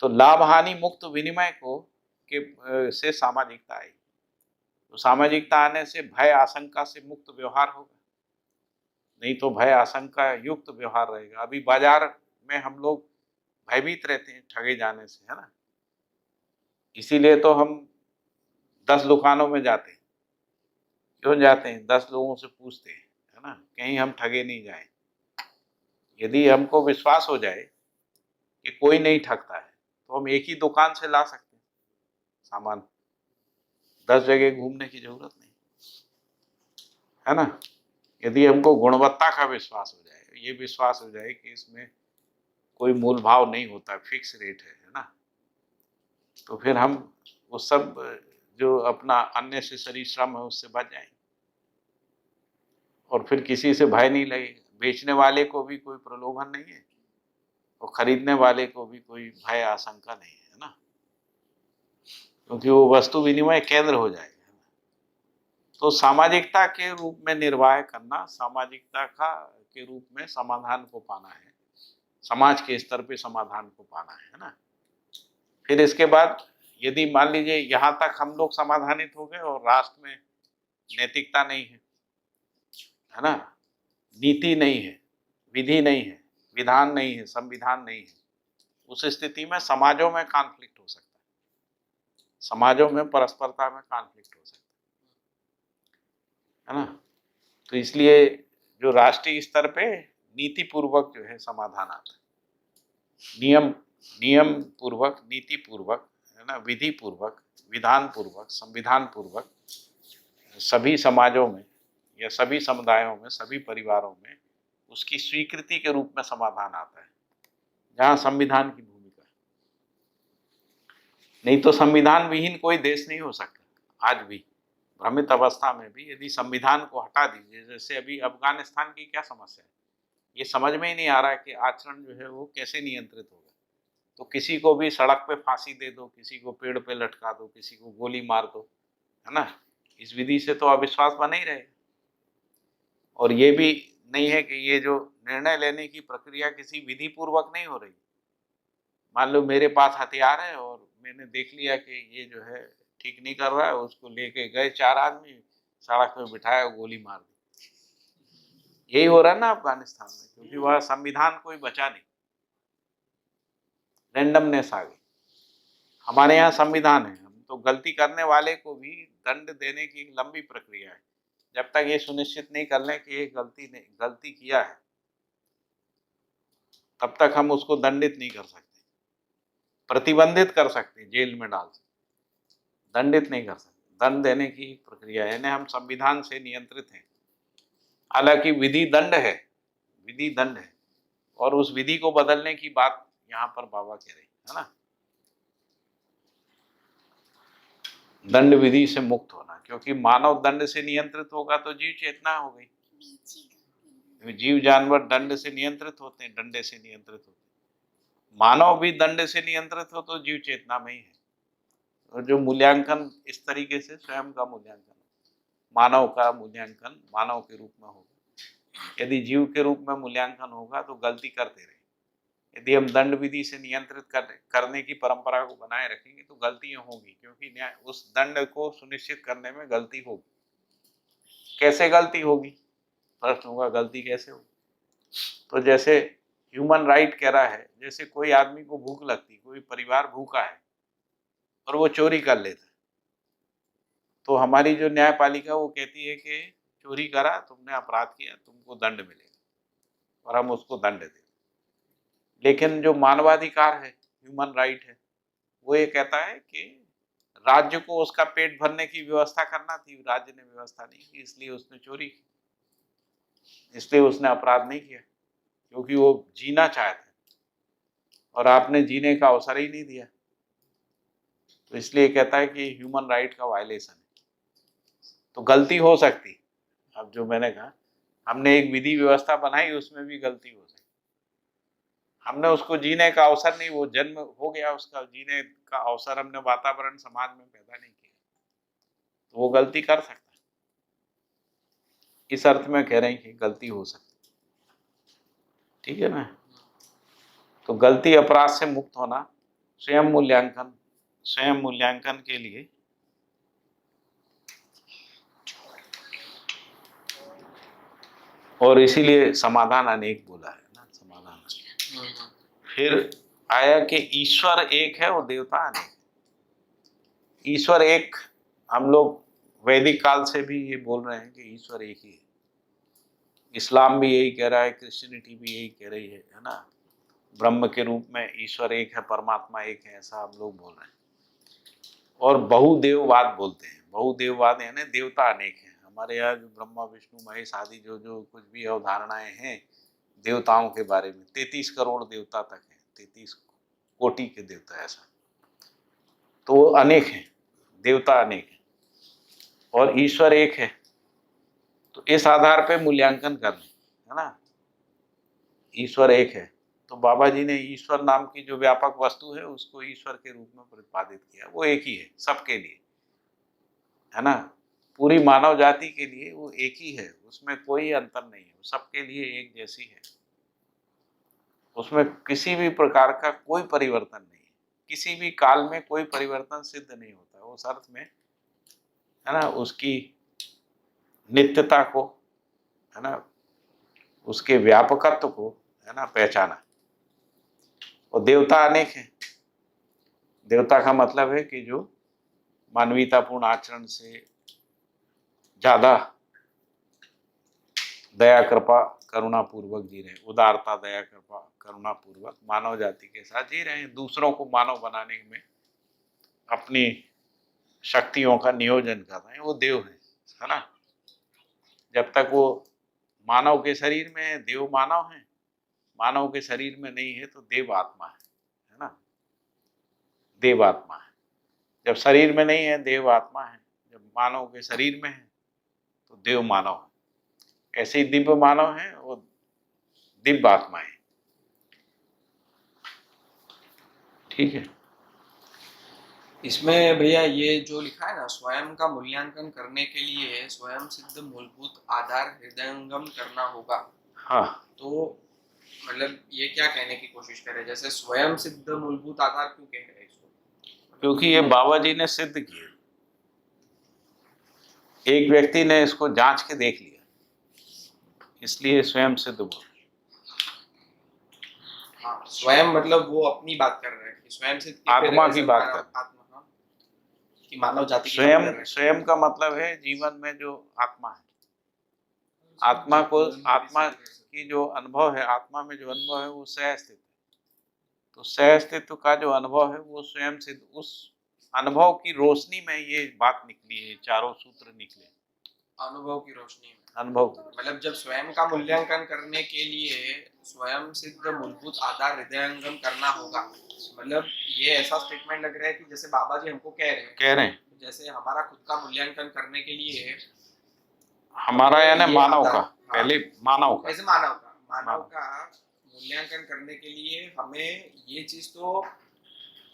तो लाभ हानि मुक्त विनिमय को से सामाजिकता आई। तो सामाजिकता आने से भय आशंका से मुक्त व्यवहार होगा, नहीं तो भय आशंका युक्त व्यवहार रहेगा। अभी बाजार में हम लोग भयभीत रहते हैं ठगे जाने से, है ना, इसीलिए तो हम 10 दुकानों में जाते हैं। क्यों जाते हैं? 10 लोगों से पूछते हैं, है ना, कहीं हम ठगे नहीं जाए। यदि हमको विश्वास हो जाए कि कोई नहीं ठगता है तो हम एक ही दुकान से ला सकते हैं सामान, 10 जगह घूमने की जरूरत नहीं, है ना। यदि हमको गुणवत्ता का विश्वास हो जाए, ये विश्वास हो जाए कि इसमें कोई मूल भाव नहीं होता, फिक्स रेट है ना, तो फिर हम वो सब जो अपना अननेसेसरी श्रम है उससे बच जाएंगे और फिर किसी से भय नहीं लगेगा। बेचने वाले को भी कोई प्रलोभन नहीं है और खरीदने वाले को भी कोई भय आशंका नहीं है ना, क्योंकि वो वस्तु विनिमय केंद्र हो जाएगा। तो सामाजिकता के रूप में निर्वाह करना, सामाजिकता का के रूप में समाधान को पाना है, समाज के स्तर पे समाधान को पाना है ना। फिर इसके बाद यदि मान लीजिए यहाँ तक हम लोग समाधानित हो गए और राष्ट्र में नैतिकता नहीं है ना, नीति नहीं है, विधि नहीं है, विधान नहीं है, संविधान नहीं है, उस स्थिति में समाजों में कॉन्फ्लिक्ट हो सकता है, समाजों में परस्परता में कॉन्फ्लिक्ट हो सकता है ना। तो इसलिए जो राष्ट्रीय स्तर पे नीति पूर्वक जो है समाधान आता है, नियम पूर्वक, नीति पूर्वक, है ना, विधि पूर्वक, विधान पूर्वक, संविधान पूर्वक सभी समाजों में या सभी समुदायों में, सभी परिवारों में उसकी स्वीकृति के रूप में समाधान आता है, जहाँ संविधान की भूमिका है। नहीं तो संविधान विहीन कोई देश नहीं हो सकता। आज भी भ्रमित अवस्था में भी यदि संविधान को हटा दीजिए, जैसे अभी अफगानिस्तान की क्या समस्या है, ये समझ में ही नहीं आ रहा है कि आचरण जो है वो कैसे नियंत्रित होगा। तो किसी को भी सड़क पे फांसी दे दो, किसी को पेड़ पे लटका दो, किसी को गोली मार दो, है ना। इस विधि से तो अविश्वास बना ही रहेगा। और ये भी नहीं है कि ये जो निर्णय लेने की प्रक्रिया किसी विधि पूर्वक नहीं हो रही। मान लो मेरे पास हथियार है और मैंने देख लिया कि ये जो है ठीक नहीं कर रहा है, उसको लेके गए 4 आदमी, सड़क पे बिठाया, गोली मार दी। यही हो रहा है ना अफगानिस्तान में, क्योंकि वह संविधान कोई बचा नहीं, रैंडमनेस आ गई। हमारे यहाँ संविधान है, हम तो गलती करने वाले को भी दंड देने की एक लंबी प्रक्रिया है। जब तक ये सुनिश्चित नहीं कर लें कि ये गलती किया है, तब तक हम उसको दंडित नहीं कर सकते। प्रतिबंधित कर सकते, जेल में डाल सकते, दंडित नहीं कर सकते। दंड देने की प्रक्रिया है, यानी हम संविधान से नियंत्रित हैं। हालांकि विधि दंड है, विधि दंड है, और उस विधि को बदलने की बात यहाँ पर बाबा कह रहे हैं, है ना। दंड विधि से मुक्त होना, क्योंकि मानव दंड से नियंत्रित होगा तो जीव चेतना हो गई। जीव जानवर दंड से नियंत्रित होते हैं, डंडे से नियंत्रित होते हैं। मानव भी दंड से नियंत्रित हो तो जीव चेतना में ही है। और जो मूल्यांकन इस तरीके से स्वयं का मूल्यांकन, मानव का मूल्यांकन मानव के रूप में होगा। यदि जीव के रूप में मूल्यांकन होगा तो गलती करते रहे। यदि हम दंड विधि से नियंत्रित करने की परंपरा को बनाए रखेंगे तो गलतियां होंगी, क्योंकि उस दंड को सुनिश्चित करने में गलती होगी। कैसे गलती होगी, प्रश्न होगा, गलती कैसे होगी। तो जैसे ह्यूमन राइट कह रहा है, जैसे कोई आदमी को भूख लगती, कोई परिवार भूखा है और वो चोरी कर लेता है, तो हमारी जो न्यायपालिका वो कहती है कि चोरी करा, तुमने अपराध किया, तुमको दंड मिलेगा, और हम उसको दंड दें। लेकिन जो मानवाधिकार है, ह्यूमन राइट है, वो ये कहता है कि राज्य को उसका पेट भरने की व्यवस्था करना थी, राज्य ने व्यवस्था नहीं की, इसलिए उसने चोरी की, इसलिए उसने अपराध नहीं किया, क्योंकि वो जीना चाहता है और आपने जीने का अवसर ही नहीं दिया। तो इसलिए कहता है कि ह्यूमन राइट का वायलेशन है। तो गलती हो सकती। अब जो मैंने कहा, हमने एक विधि व्यवस्था बनाई, उसमें भी गलती हो सकती। हमने उसको जीने का अवसर नहीं, वो जन्म हो गया, उसका जीने का अवसर हमने वातावरण समाज में पैदा नहीं किया, तो वो गलती कर सकता है। इस अर्थ में कह रहे हैं कि गलती हो सकती, ठीक है ना। तो गलती अपराध से मुक्त होना, स्वयं मूल्यांकन के लिए और इसीलिए समाधान अनेक बोला है ना, समाधान। फिर आया कि ईश्वर एक है और देवता अनेक। ईश्वर एक, हम लोग वैदिक काल से भी ये बोल रहे हैं कि ईश्वर एक ही है, इस्लाम भी यही कह रहा है, क्रिश्चियनिटी भी यही कह रही है ना। ब्रह्म के रूप में ईश्वर एक है, परमात्मा एक है, ऐसा हम लोग बोल रहे हैं। और बहुदेववाद बोलते हैं। बहुदेववाद यानी देवता अनेक हैं। हमारे यहाँ जो ब्रह्मा विष्णु महेश आदि जो जो कुछ भी अवधारणाएं हैं देवताओं के बारे में, 33 करोड़ देवता तक हैं, 33 कोटि के देवता, ऐसा तो वो अनेक हैं, देवता अनेक हैं और ईश्वर एक है। तो इस आधार पे मूल्यांकन करना है ना, ईश्वर एक है। तो बाबा जी ने ईश्वर नाम की जो व्यापक वस्तु है उसको ईश्वर के रूप में प्रतिपादित किया। वो एक ही है सबके लिए, है ना, पूरी मानव जाति के लिए वो एक ही है, उसमें कोई अंतर नहीं है, वो सबके लिए एक जैसी है। उसमें किसी भी प्रकार का कोई परिवर्तन नहीं है, किसी भी काल में कोई परिवर्तन सिद्ध नहीं होता। उस अर्थ में, है ना, उसकी नित्यता को, है ना, उसके व्यापकत्व को, है ना, पहचाना। और देवता अनेक हैं। देवता का मतलब है कि जो मानवीयतापूर्ण आचरण से ज्यादा दया कृपा करुणा पूर्वक जी रहे हैं, उदारता दया कृपा करुणा पूर्वक मानव जाति के साथ जी रहे हैं, दूसरों को मानव बनाने में अपनी शक्तियों का नियोजन कर रहे हैं, वो देव है ना। जब तक वो मानव के शरीर में है, देव मानव है, मानव के शरीर में नहीं है तो देव आत्मा है ना, देव आत्मा है। जब शरीर में नहीं है देव आत्मा है, जब मानव के शरीर में है तो देव मानव है। ऐसे ही दिव्य मानव है, वो दिव्य आत्मा है। ठीक है। इसमें भैया ये जो लिखा है ना, स्वयं का मूल्यांकन करने के लिए स्वयं सिद्ध मूलभूत आधार हृदयंगम करना होगा। हाँ, तो मतलब ये क्या कहने की कोशिश कर रहे हैं, जैसे स्वयं सिद्ध मूलभूत आधार क्यों कह रहे हैं इसको? क्योंकि ये बाबा जी ने सिद्ध किया। एक व्यक्ति ने इसको जांच के देख लिया, इसलिए स्वयं सिद्ध बोल। हाँ, स्वयं मतलब वो अपनी बात कर रहे हैं कि स्वयं सिद्ध की आत्मा फिर की ऐसे बात मानव- कर। आत्मा, हाँ, कि मानव जाति की बात कर रहे स्वयं हैं। स्वयं का मतलब है जीवन में जो आत्मा है, आत्मा को, आत्मा की जो अनुभव है, आत्मा में जो अनुभव है वो सह अस्तित्व है। तो सह अस्तित्व का जो अनुभव है वो स्वयं सिद्ध, उस अनुभव की रोशनी में ये बात निकली है, चारों सूत्र निकले अनुभव की रोशनी में। अनुभव। मतलब जब स्वयं का मूल्यांकन करने के लिए स्वयं सिद्ध मूलभूत आधार हृदयंगम करना होगा, मतलब ये ऐसा स्टेटमेंट लग रहा है कि जैसे बाबा जी हमको कह रहे हैं जैसे हमारा खुद का मूल्यांकन करने के लिए हमारा यानी ये मानव आधार- का, हाँ, पहले मानव का, ऐसे मानव का मूल्यांकन करने के लिए हमें ये चीज तो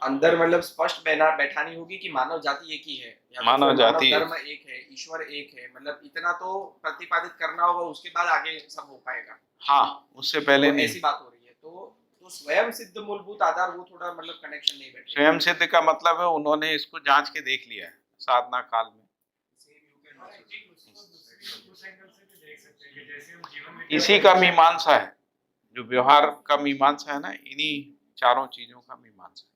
अंदर मतलब स्पष्ट बैठानी होगी कि मानव जाति एक ही है, या तो मानव फिर जाति धर्म एक है, ईश्वर एक है, मतलब इतना तो प्रतिपादित करना होगा, उसके बाद आगे सब हो पाएगा। हाँ, उससे पहले तो नहीं। ऐसी बात हो रही है। तो स्वयं सिद्ध मूलभूत आधार वो थोड़ा मतलब कनेक्शन नहीं बैठे। स्वयं सिद्ध का मतलब है उन्होंने इसको जांच के देख लिया है साधना काल में। इसी का मीमांसा है, जो व्यवहार का मीमांसा है ना, इन्हीं चारों चीजों का मीमांसा है।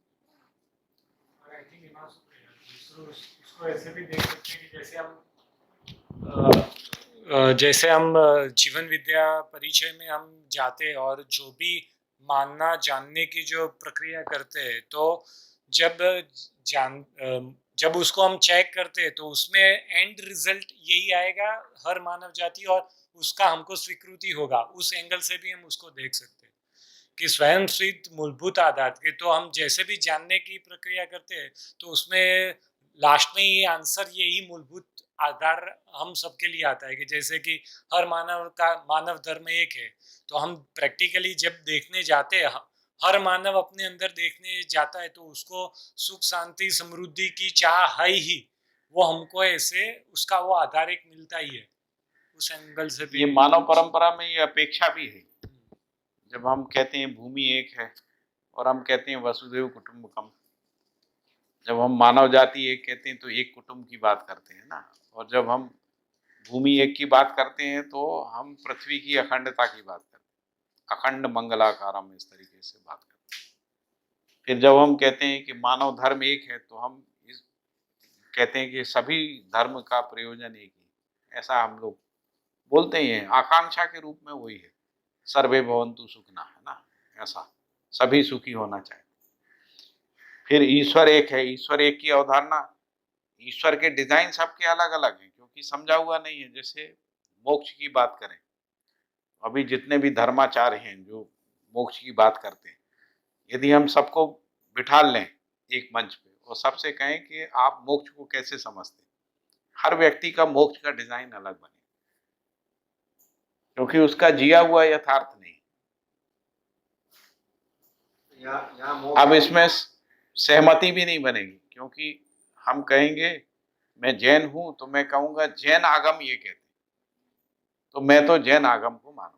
इसको ऐसे भी देख सकते हैं कि जैसे हम जीवन विद्या परिचय में हम जाते हैं और जो भी मानना जानने की जो प्रक्रिया करते हैं, तो जब उसको हम चेक करते हैं तो उसमें एंड रिजल्ट यही आएगा, हर मानव जाति, और उसका हमको स्वीकृति होगा। उस एंगल से भी हम उसको देख सकते हैं कि स्वयं सिद्ध मूलभूत आधार के, तो हम जैसे भी जानने की प्रक्रिया करते हैं तो उसमें लास्ट में ये आंसर यही मूलभूत आधार हम सबके लिए आता है कि जैसे कि हर मानव धर्म एक है। तो हम प्रैक्टिकली जब देखने जाते हैं, हर मानव अपने अंदर देखने जाता है तो उसको सुख शांति समृद्धि की चाह है ही, वो हमको ऐसे उसका वो आधार एक मिलता ही है। उस एंगल से भी ये मानव परंपरा में ये अपेक्षा भी है। जब हम कहते हैं भूमि एक है और हम कहते हैं वसुधैव कुटुंबकम, जब हम मानव जाति एक कहते हैं तो एक कुटुंब की बात करते हैं ना, और जब हम भूमि एक की बात करते हैं तो हम पृथ्वी की अखंडता की बात करते हैं, अखंड मंगलाकारम, इस तरीके से बात करते हैं। फिर जब हम कहते हैं कि मानव धर्म एक है तो हम कहते हैं कि सभी धर्म का प्रयोजन एक ही, ऐसा हम लोग बोलते ही हैं, आकांक्षा के रूप में वही है, सर्वे भवन्तु सुखिनः, है ना, ऐसा सभी सुखी होना चाहिए। फिर ईश्वर एक है, ईश्वर एक की अवधारणा, ईश्वर के डिजाइन सबके अलग अलग हैं, क्योंकि समझा हुआ नहीं है। जैसे मोक्ष की बात करें, अभी जितने भी धर्माचार्य हैं जो मोक्ष की बात करते हैं, यदि हम सबको बिठा लें एक मंच पे और सबसे कहें कि आप मोक्ष को कैसे समझते हैं, हर व्यक्ति का मोक्ष का डिजाइन अलग बने, क्योंकि उसका जिया हुआ यथार्थ नहीं। अब इसमें सहमति भी नहीं बनेगी, क्योंकि हम कहेंगे मैं जैन हूं तो मैं कहूंगा जैन आगम ये कहते हैं, तो मैं तो जैन आगम को मानूंगा।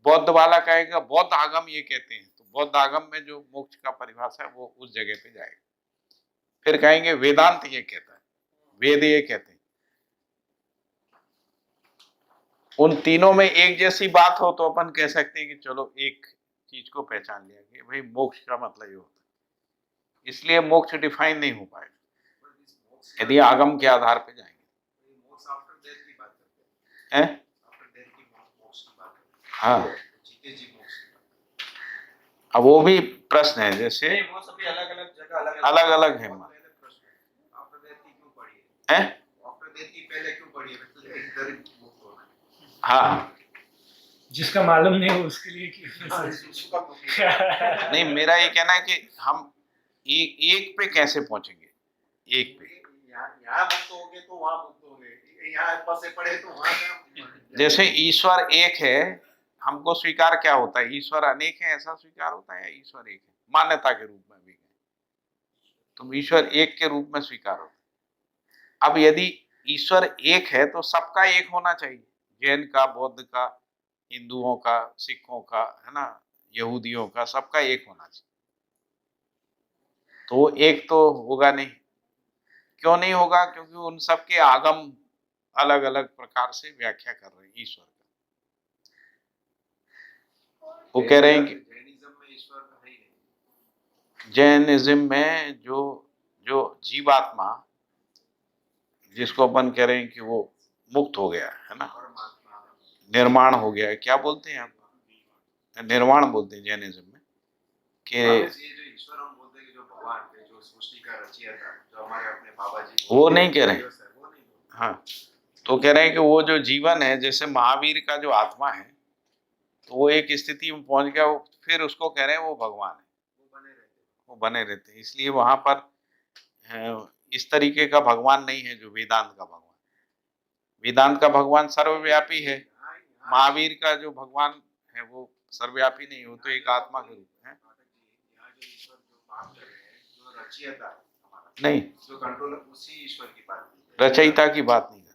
बौद्ध वाला कहेगा बौद्ध आगम ये कहते हैं, तो बौद्ध आगम में जो मोक्ष का परिभाषा है वो उस जगह पे जाएगा। फिर कहेंगे वेदांत ये कहता है, वेद ये कहते हैं। उन तीनों में एक जैसी बात हो तो अपन कह सकते हैं कि चलो एक चीज को पहचान लिया कि भाई मोक्ष का मतलब ये होता है। इसलिए मोक्ष डिफाइन नहीं हो पाएगा यदि आगम के आधार पे जाएंगे। हैं? हाँ, अब वो भी प्रश्न है, जैसे वो सभी अलग अलग जगह अलग अलग है। हाँ, जिसका मालूम नहीं हो उसके लिए नहीं, मेरा ये कहना है कि हम एक पे कैसे पहुंचेंगे, एक पे। यहाँ मुक्त होगे तो वहाँ मुक्त होगे, यहाँ फंसे पड़े तो वहाँ। जैसे ईश्वर एक है, हमको स्वीकार क्या होता है, ईश्वर अनेक है ऐसा स्वीकार होता है या ईश्वर एक है? मान्यता के रूप में भी तुम ईश्वर एक के रूप में स्वीकार होता है। अब यदि ईश्वर एक है तो सबका एक होना चाहिए, जैन का, बौद्ध का, हिंदुओं का, सिखों का, है ना, यहूदियों का, सबका एक होना चाहिए। तो एक तो होगा नहीं। क्यों नहीं होगा? क्योंकि उन सबके आगम अलग अलग प्रकार से व्याख्या कर रहे हैं ईश्वर का। वो कह रहे हैं कि जैनिज्म में जो जीवात्मा, जिसको अपन कह रहे हैं कि वो मुक्त हो गया है ना, निर्माण हो गया है, क्या बोलते हैं आप, निर्वाण बोलते हैं जैनिज्म में, कि वो नहीं कह रहे हैं। हाँ, तो कह रहे हैं कि वो जो जीवन है, जैसे महावीर का जो आत्मा है, तो वो एक स्थिति में पहुंच गया, वो फिर उसको कह रहे हैं वो भगवान है, वो बने रहते हैं। इसलिए वहां पर इस तरीके का भगवान नहीं है जो वेदांत का भगवान। वेदांत का भगवान सर्वव्यापी है, महावीर का जो भगवान है वो सर्वव्यापी नहीं, हो तो एक आत्मा के रूप में है। नहीं, जो कंट्रोल उसी ईश्वर की बात, रचयिता की बात नहीं कर।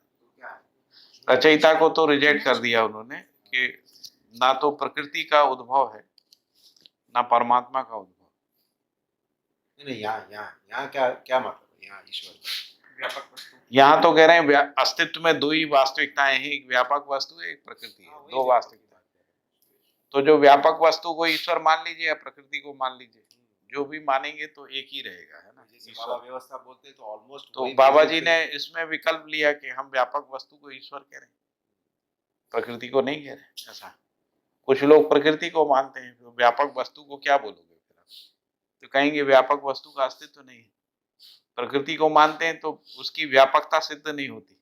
रचयिता को तो रिजेक्ट कर दिया उन्होंने कि ना तो प्रकृति का उद्भव है ना परमात्मा का उद्भव। नहीं, यहाँ क्या मतलब है? यहाँ ईश्वर व्यापक वस्तु, यहाँ तो कह रहे हैं अस्तित्व में दो ही वास्तविकताएं हैं, एक व्यापक वस्तु है, एक प्रकृति है, दो वास्तविकता। तो जो व्यापक वस्तु को ईश्वर मान लीजिए या प्रकृति को मान लीजिए, जो भी मानेंगे तो एक ही रहेगा, है ना। बाबा व्यवस्था बोलते तो ऑलमोस्ट, तो बाबा जी ने इसमें विकल्प लिया कि हम व्यापक वस्तु को ईश्वर कह रहे हैं, प्रकृति को नहीं कह रहे। ऐसा कुछ लोग प्रकृति को मानते हैं, तो व्यापक वस्तु को क्या बोलोगे फिर आप? तो कहेंगे व्यापक वस्तु का अस्तित्व नहीं है। प्रकृति को मानते हैं तो उसकी व्यापकता सिद्ध नहीं होती,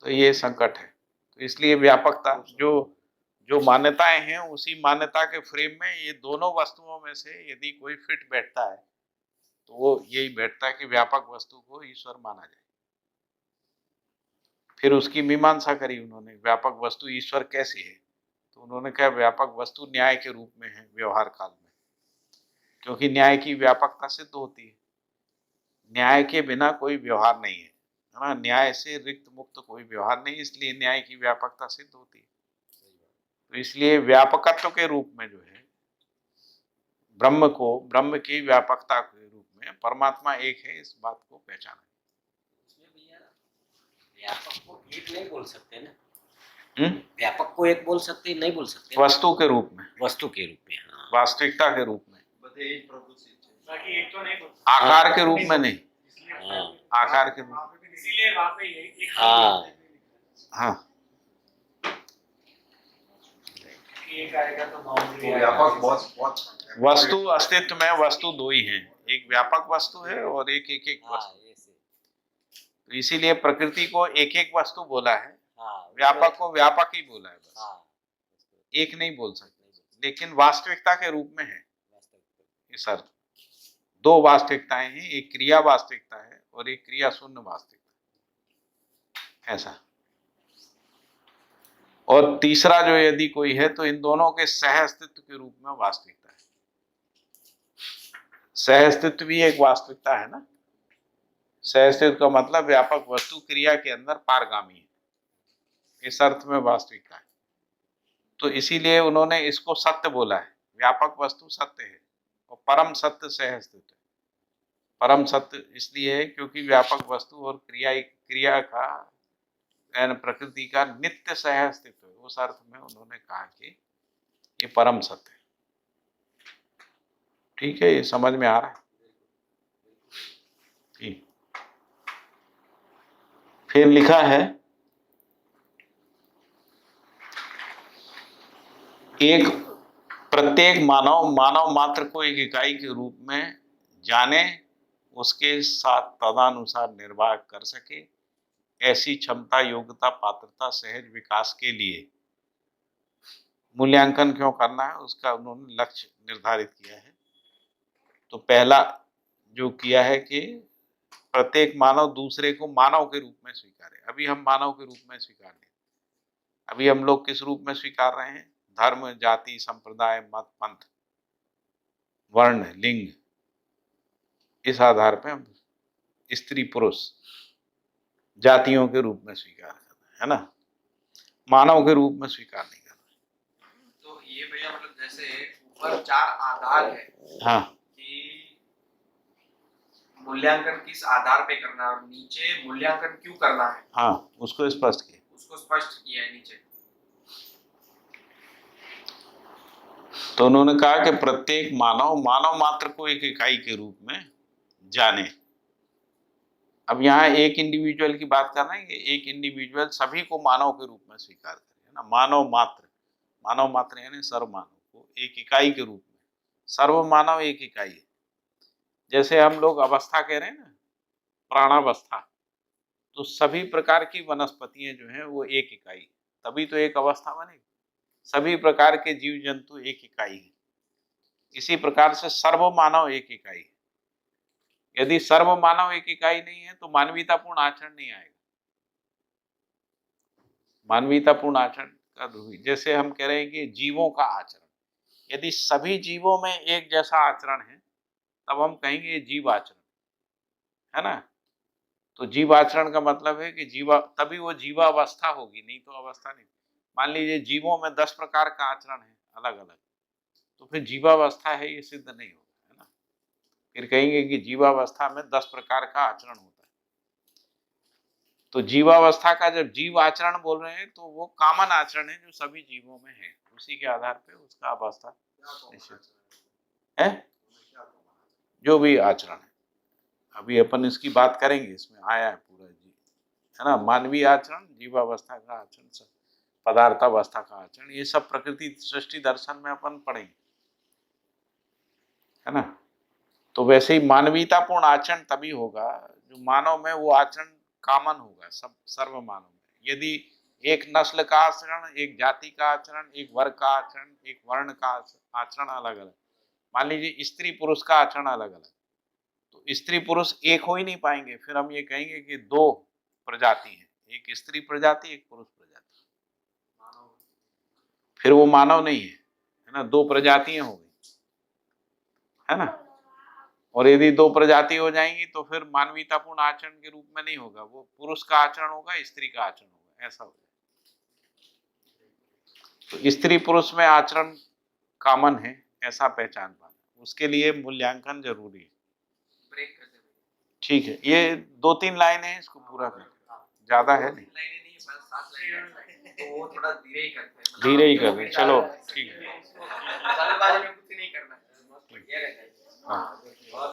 तो ये संकट है। तो इसलिए व्यापकता जो मान्यताएं हैं, उसी मान्यता के फ्रेम में ये दोनों वस्तुओं में से यदि कोई फिट बैठता है तो वो यही बैठता है कि व्यापक वस्तु को ईश्वर माना जाए। फिर उसकी मीमांसा करी उन्होंने, व्यापक वस्तु ईश्वर कैसी है, तो उन्होंने कहा व्यापक वस्तु न्याय के रूप में है व्यवहार काल में, क्योंकि न्याय की व्यापकता सिद्ध होती है। न्याय के बिना कोई व्यवहार नहीं है ना, न्याय से रिक्त मुक्त कोई व्यवहार नहीं, इसलिए न्याय की व्यापकता सिद्ध होती है। तो इसलिए व्यापकत्व के रूप में जो है ब्रह्म की व्यापकता के रूप में परमात्मा एक है, इस बात को पहचाना। व्यापक को एक नहीं बोल सकते ना, व्यापक को एक बोल सकते नहीं बोल सकते, वस्तु के रूप में, वस्तु के रूप में, हाँ, वास्तविकता के रूप में, बाकी एक तो नहीं बोल, आकार के रूप में नहीं, हाँ, आकार के रूप में। इसीलिए वहाँ पे यही हाँ, हाँ, एक आएगा तो बाउंड्री तो व्यापक बहुत बहुत वस्तु अस्तित्व में वस्तु दो ही हैं, एक व्यापक वस्तु है और एक एक एक हाँ वस्तु। ऐसे। तो इसीलिए प्रकृति को एक एक वस्तु बोला है, हाँ व्यापक को व्यापक ही बोला है बस, हाँ एक नहीं बोल सकते। लेकिन वास्तविकता के रूप में है वास्तविक। इस अर्थ। दो वास्तविकताएं हैं, एक क्रिया वास्तविकता है और एक क्रिया शून्य वास्तविकता, ऐसा। और तीसरा जो यदि कोई है तो इन दोनों के सह अस्तित्व के रूप में वास्तविकता है। सह अस्तित्व भी एक वास्तविकता है ना। सह अस्तित्व का मतलब व्यापक वस्तु क्रिया के अंदर पारगामी है, इस अर्थ में वास्तविकता है। तो इसीलिए उन्होंने इसको सत्य बोला है, व्यापक वस्तु सत्य है और परम सत्य सह अस्तित्व है। परम सत्य इसलिए है क्योंकि व्यापक वस्तु और क्रिया का यानी प्रकृति का नित्य सह अस्तित्व है। उस अर्थ में उन्होंने कहा कि ये परम सत्य है। ठीक है, ये समझ में आ रहा है? ठीक। फिर लिखा है एक प्रत्येक मानव मात्र को एक इकाई के रूप में जाने, उसके साथ तदनुसार निर्वाह कर सके, ऐसी क्षमता, योग्यता, पात्रता, सहज विकास के लिए मूल्यांकन क्यों करना है उसका उन्होंने लक्ष्य निर्धारित किया है। तो पहला जो किया है कि प्रत्येक मानव दूसरे को मानव के रूप में स्वीकारे। अभी हम मानव के रूप में स्वीकार नहीं, अभी हम लोग किस रूप में स्वीकार रहे हैं? धर्म, जाति, संप्रदाय, मत, पंथ, वर्ण, लिंग, इस आधार पे हम स्त्री पुरुष जातियों के रूप में स्वीकार कर रहे हैं, है ना। मानव के रूप में स्वीकार नहीं कर रहे। तो ये भैया मतलब जैसे ऊपर 4 आधार है हाँ, कि मूल्यांकन किस आधार पे करना है और नीचे मूल्यांकन क्यों करना है, हाँ, उसको स्पष्ट किया। उसको स्पष्ट किया है नीचे। तो उन्होंने कहा कि प्रत्येक मानव मात्र को एक इकाई के रूप में जाने। अब यहाँ एक इंडिविजुअल की बात कर रहे हैं कि एक इंडिविजुअल सभी को मानव के रूप में स्वीकार करे, है ना। मानव मात्र यानी सर्व मानव को एक इकाई के रूप में। सर्व मानव एक इकाई है। जैसे हम लोग अवस्था कह रहे हैं ना, प्राणावस्था, तो सभी प्रकार की वनस्पतियां जो हैं वो एक इकाई, तभी तो एक अवस्था बनेगी। सभी प्रकार के जीव जंतु एक इकाई है। इसी प्रकार से सर्व मानव एक इकाई है। यदि सर्व मानव एक इकाई नहीं है तो मानवीयतापूर्ण आचरण नहीं आएगा। मानवीयतापूर्ण आचरण का ध्रुवी, जैसे हम कह रहे हैं कि जीवों का आचरण, यदि सभी जीवों में एक जैसा आचरण है तब हम कहेंगे ये जीव आचरण, है ना। तो जीव आचरण का मतलब है कि तभी वो जीवावस्था होगी, नहीं तो अवस्था नहीं। मान लीजिए जीवों में 10 प्रकार का आचरण है अलग अलग, तो फिर जीवावस्था है ये सिद्ध नहीं होगा, है ना। फिर कहेंगे कि जीवावस्था में 10 प्रकार का आचरण होता है। तो जीवावस्था का जब जीव आचरण बोल रहे हैं तो वो कॉमन आचरण है जो सभी जीवों में है, उसी के आधार पे उसका अवस्था निश्चित है। जो भी आचरण है, अभी अपन इसकी बात करेंगे, इसमें आया है पूरा जी, है ना। मानवीय आचरण, जीवावस्था का आचरण, पदार्थावस्था का आचरण, ये सब प्रकृति सृष्टि दर्शन में अपन पढ़ेंगे, है ना। तो वैसे ही मानवीयतापूर्ण आचरण तभी होगा जो मानव में वो आचरण कॉमन होगा, सब सर्व मानव में। यदि एक नस्ल का आचरण, एक जाति का आचरण, एक वर्ग का आचरण, एक वर्ण का आचरण अलग अलग, मान लीजिए स्त्री पुरुष का आचरण अलग अलग, तो स्त्री पुरुष एक हो ही नहीं पाएंगे। फिर हम ये कहेंगे कि 2 प्रजाति हैं, एक स्त्री प्रजाति, एक पुरुष प्रजाति, फिर वो मानव नहीं है ना। 2 प्रजातियां हो गई, है ना। और यदि 2 प्रजाति हो जाएंगी तो फिर मानवीयतापूर्ण आचरण के रूप में नहीं होगा, वो पुरुष का आचरण होगा, स्त्री का आचरण होगा, ऐसा हो जाएगा। तो स्त्री पुरुष में आचरण कॉमन है, ऐसा पहचान पाना, उसके लिए मूल्यांकन जरूरी है। ब्रेक कर दे। ठीक है, ये 2-3 लाइन है, इसको पूरा कर, ज्यादा है नहीं, लाइनें नहीं है, बस 7 लाइनें हैं। तो वो थोड़ा धीरे ही करते हैं, धीरे ही कर रहे, चलो ठीक है। जल्दबाजी में कुछ नहीं करना है, बढ़िया रहता है। हाँ।